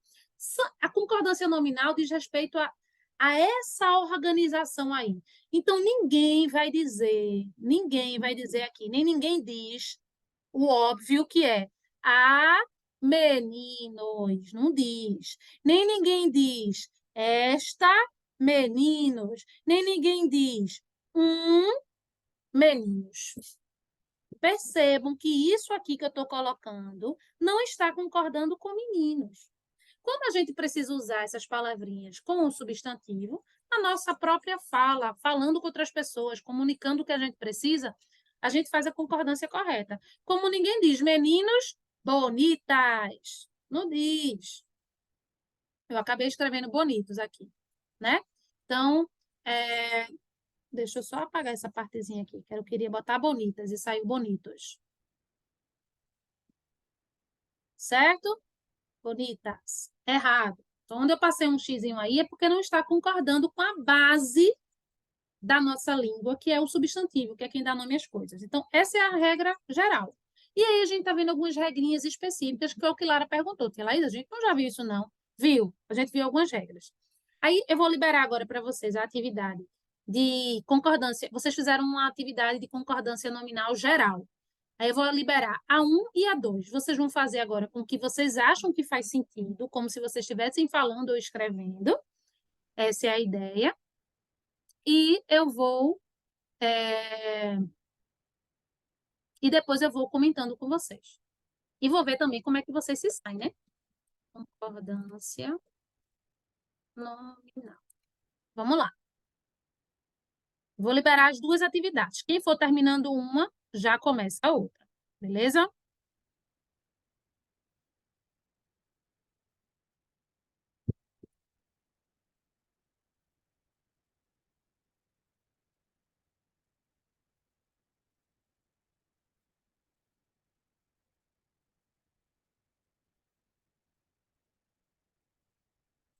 A concordância nominal diz respeito a essa organização aí. Então, ninguém vai dizer aqui, nem ninguém diz o óbvio que é meninos, não diz. Nem ninguém diz esta, meninos. Nem ninguém diz meninos. Percebam que isso aqui que eu estou colocando não está concordando com meninos. Quando a gente precisa usar essas palavrinhas com o substantivo, a nossa própria fala, falando com outras pessoas, comunicando o que a gente precisa, a gente faz a concordância correta. Como ninguém diz meninos bonitas, não diz. Eu acabei escrevendo bonitos aqui, né? Então, deixa eu só apagar essa partezinha aqui, que eu queria botar bonitas e saiu bonitos. Certo? Bonitas. Errado. Então, onde eu passei um xizinho aí é porque não está concordando com a base da nossa língua, que é o substantivo, que é quem dá nome às coisas. Então, essa é a regra geral. E aí a gente está vendo algumas regrinhas específicas, que foi o que Lara perguntou. Tia Laís, a gente não já viu isso, não. Viu? A gente viu algumas regras. Aí eu vou liberar agora para vocês a atividade de concordância. Vocês fizeram uma atividade de concordância nominal geral. Aí eu vou liberar a 1 e a 2. Vocês vão fazer agora com o que vocês acham que faz sentido, como se vocês estivessem falando ou escrevendo. Essa é a ideia. E eu vou... E depois eu vou comentando com vocês. E vou ver também como é que vocês se saem, né? Concordância nominal. Vamos lá. Vou liberar as duas atividades. Quem for terminando uma, já começa a outra. Beleza?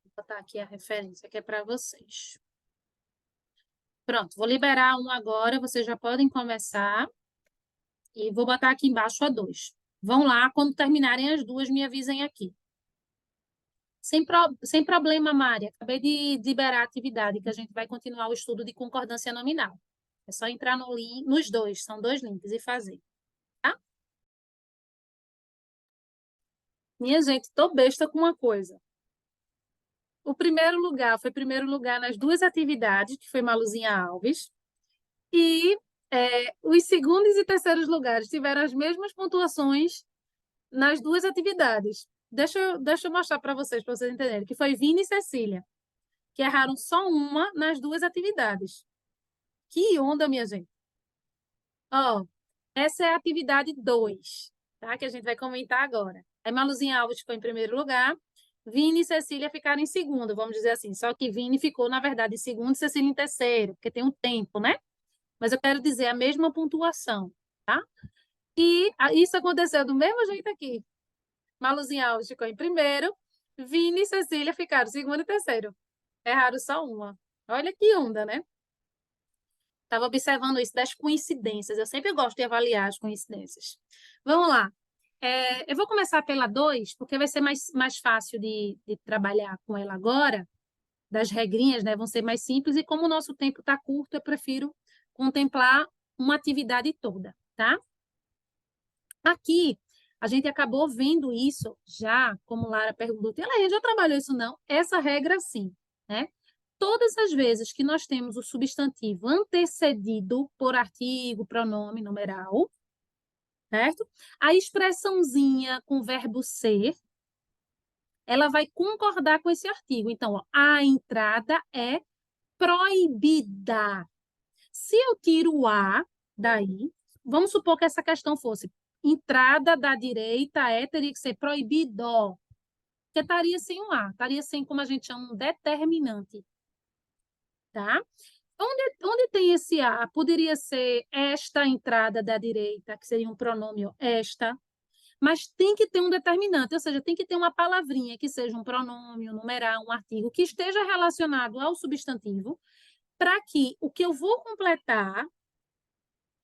Vou botar aqui a referência que é para vocês. Pronto, vou liberar um agora, vocês já podem começar. E vou botar aqui embaixo a 2. Vão lá, quando terminarem as duas, me avisem aqui. Sem problema, Mari. Acabei de liberar a atividade, que a gente vai continuar o estudo de concordância nominal. É só entrar no link, nos dois, são 2 links, e fazer. Tá? Minha gente, tô besta com uma coisa. O primeiro lugar foi primeiro lugar nas duas atividades, que foi Maluzinha Alves. E os segundos e terceiros lugares tiveram as mesmas pontuações nas duas atividades. Deixa eu mostrar para vocês entenderem, que foi Vini e Cecília, que erraram só uma nas duas atividades. Que onda, minha gente! Ó, essa é a atividade 2, tá? Que a gente vai comentar agora. Aí Maluzinha Alves ficou em primeiro lugar, Vini e Cecília ficaram em segundo, vamos dizer assim. Só que Vini ficou, na verdade, em segundo e Cecília em terceiro, porque tem um tempo, né? Mas eu quero dizer a mesma pontuação, tá? E isso aconteceu do mesmo jeito aqui. Maluzinha Alves ficou em primeiro, Vini e Cecília ficaram segundo e terceiro. Erraram só uma. Olha que onda, né? Estava observando isso das coincidências. Eu sempre gosto de avaliar as coincidências. Vamos lá. Eu vou começar pela 2, porque vai ser mais fácil de trabalhar com ela agora. Das regrinhas, né? Vão ser mais simples. E como o nosso tempo está curto, eu prefiro contemplar uma atividade toda, tá? Aqui, a gente acabou vendo isso já, como Lara perguntou, ela já trabalhou isso não? Essa regra sim, né? todas as vezes que nós temos o substantivo antecedido por artigo, pronome, numeral, certo? A expressãozinha com o verbo ser, ela vai concordar com esse artigo. Então, ó, a entrada é proibida. Se eu tiro o a daí, vamos supor que essa questão fosse entrada da direita teria que ser proibido, porque estaria sem um a, estaria sem, como a gente chama, um determinante. Tá? Onde tem esse a? Poderia ser esta entrada da direita, que seria um pronome esta, mas tem que ter um determinante, ou seja, tem que ter uma palavrinha que seja um pronome, um numeral, um artigo, que esteja relacionado ao substantivo, para que o que eu vou completar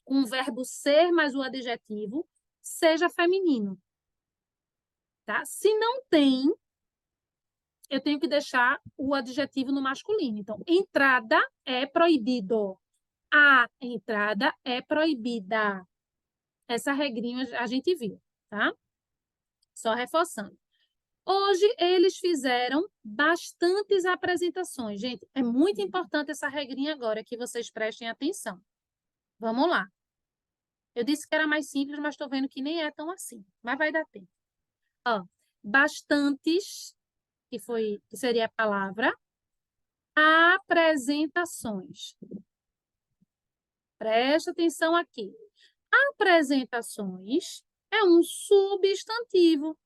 com o verbo ser mais o adjetivo seja feminino. Tá? Se não tem, eu tenho que deixar o adjetivo no masculino. Então, entrada é proibido. A entrada é proibida. Essa regrinha a gente viu, tá? Só reforçando. Hoje, eles fizeram bastantes apresentações. Gente, é muito importante essa regrinha agora, que vocês prestem atenção. Vamos lá. Eu disse que era mais simples, mas estou vendo que nem é tão assim. Mas vai dar tempo. Ó, bastantes, que seria a palavra, apresentações. Presta atenção aqui. Apresentações é um substantivo.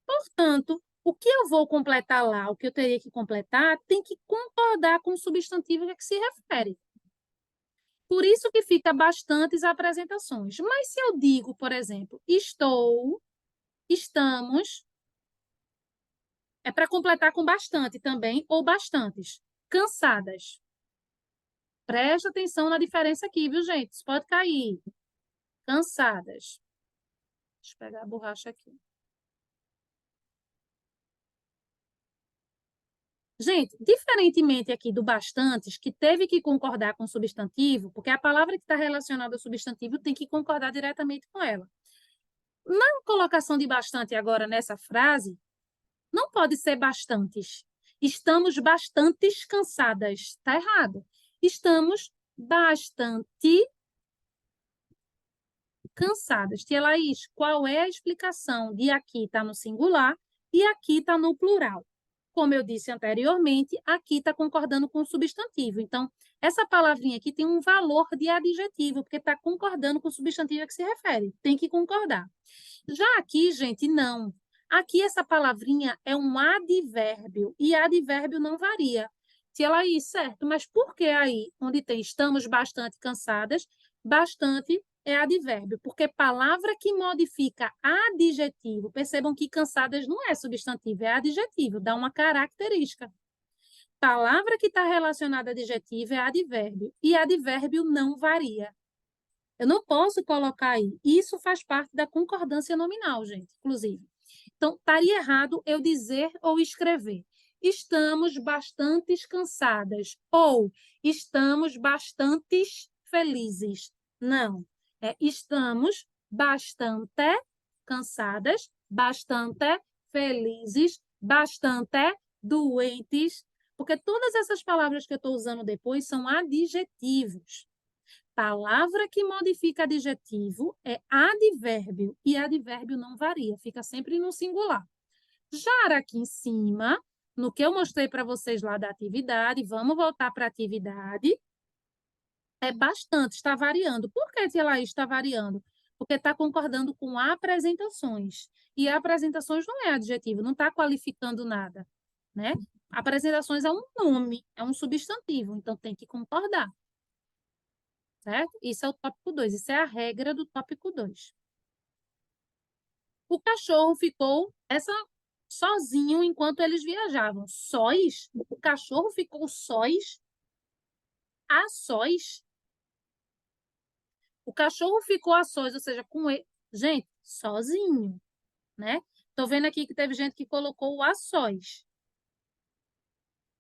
Portanto, o que eu vou completar lá, o que eu teria que completar, tem que concordar com o substantivo a que se refere. Por isso que fica bastantes apresentações. Mas se eu digo, por exemplo, estou, estamos, é para completar com bastante também, ou bastantes. Cansadas. Presta atenção na diferença aqui, viu, gente? Isso pode cair. Cansadas. Deixa eu pegar a borracha aqui. Gente, diferentemente aqui do bastantes, que teve que concordar com o substantivo, porque a palavra que está relacionada ao substantivo tem que concordar diretamente com ela. Na colocação de bastante agora nessa frase, não pode ser bastantes. Estamos bastantes cansadas. Está errado. Estamos bastante cansadas. Tia Laís, qual é a explicação de aqui está no singular e aqui está no plural? Como eu disse anteriormente, aqui está concordando com o substantivo. Então, essa palavrinha aqui tem um valor de adjetivo, porque está concordando com o substantivo a que se refere. Tem que concordar. Já aqui, gente, não. Aqui, essa palavrinha é um advérbio, e advérbio não varia. Tia Laís, certo, mas por que aí, onde tem estamos bastante cansadas, bastante é advérbio? Porque palavra que modifica adjetivo, percebam que cansadas não é substantivo, é adjetivo, dá uma característica. Palavra que está relacionada a adjetivo é advérbio, e advérbio não varia. Eu não posso colocar aí. Isso faz parte da concordância nominal, gente, inclusive. Então, estaria errado eu dizer ou escrever. Estamos bastante cansadas. Ou estamos bastante felizes. Não. Estamos bastante cansadas, bastante felizes, bastante doentes. Porque todas essas palavras que eu estou usando depois são adjetivos. Palavra que modifica adjetivo é advérbio, e advérbio não varia, fica sempre no singular. Já aqui em cima, no que eu mostrei para vocês lá da atividade, vamos voltar para a atividade, é bastante, está variando. Por que, tia Laís, está variando? Porque está concordando com apresentações, e apresentações não é adjetivo, não está qualificando nada, né? Apresentações é um nome, é um substantivo, então tem que concordar. Certo? Isso é o tópico 2. Isso é a regra do tópico 2. O cachorro ficou sozinho enquanto eles viajavam. Sós? O cachorro ficou sós? A sós? O cachorro ficou a sós, ou seja, com ele. Gente, sozinho, né? Tô vendo aqui que teve gente que colocou o a sós,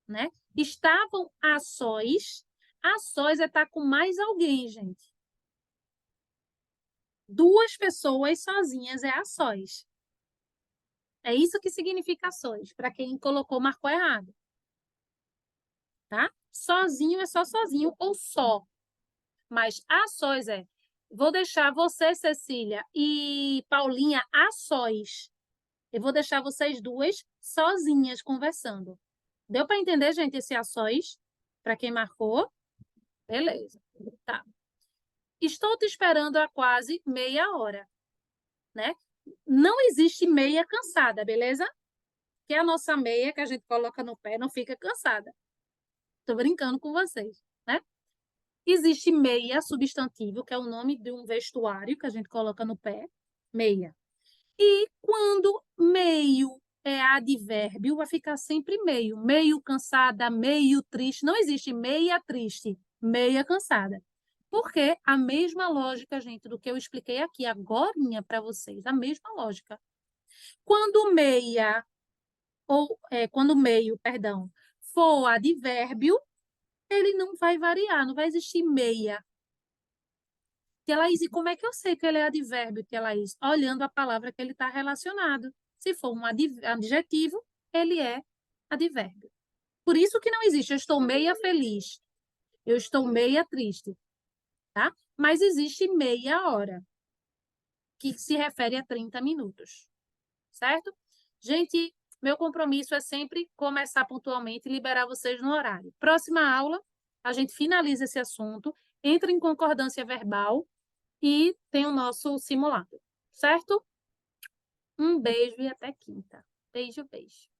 né? Estavam a sós. A sós é estar com mais alguém, gente. Duas pessoas sozinhas é a sós. É isso que significa a sós, para quem colocou, marcou errado. tá? Sozinho é só sozinho ou só. Mas a sós é, vou deixar você, Cecília, e Paulinha a sós. Eu vou deixar vocês duas sozinhas conversando. Deu para entender, gente, esse a sós? Para quem marcou? Beleza. Tá. Estou te esperando há quase meia hora, né? Não existe meia cansada, beleza? Que a nossa meia que a gente coloca no pé não fica cansada. Tô brincando com vocês, né? Existe meia substantivo, que é o nome de um vestuário que a gente coloca no pé, meia. E quando meio é advérbio, vai ficar sempre meio. Meio cansada, meio triste. Não existe meia triste, meia cansada. Porque a mesma lógica, gente, do que eu expliquei aqui agorinha para vocês, a mesma lógica. Quando meia, quando meio, perdão, for advérbio, ele não vai variar, não vai existir meia. Tia Laís, e como é que eu sei que ele é advérbio, Tia Laís? Olhando a palavra que ele está relacionado. Se for um adjetivo, ele é advérbio. Por isso que não existe, eu estou meia feliz, eu estou meia triste, tá? Mas existe meia hora, que se refere a 30 minutos, certo? Gente, meu compromisso é sempre começar pontualmente e liberar vocês no horário. Próxima aula, a gente finaliza esse assunto, entra em concordância verbal e tem o nosso simulado, certo? Um beijo e até quinta. Beijo, beijo.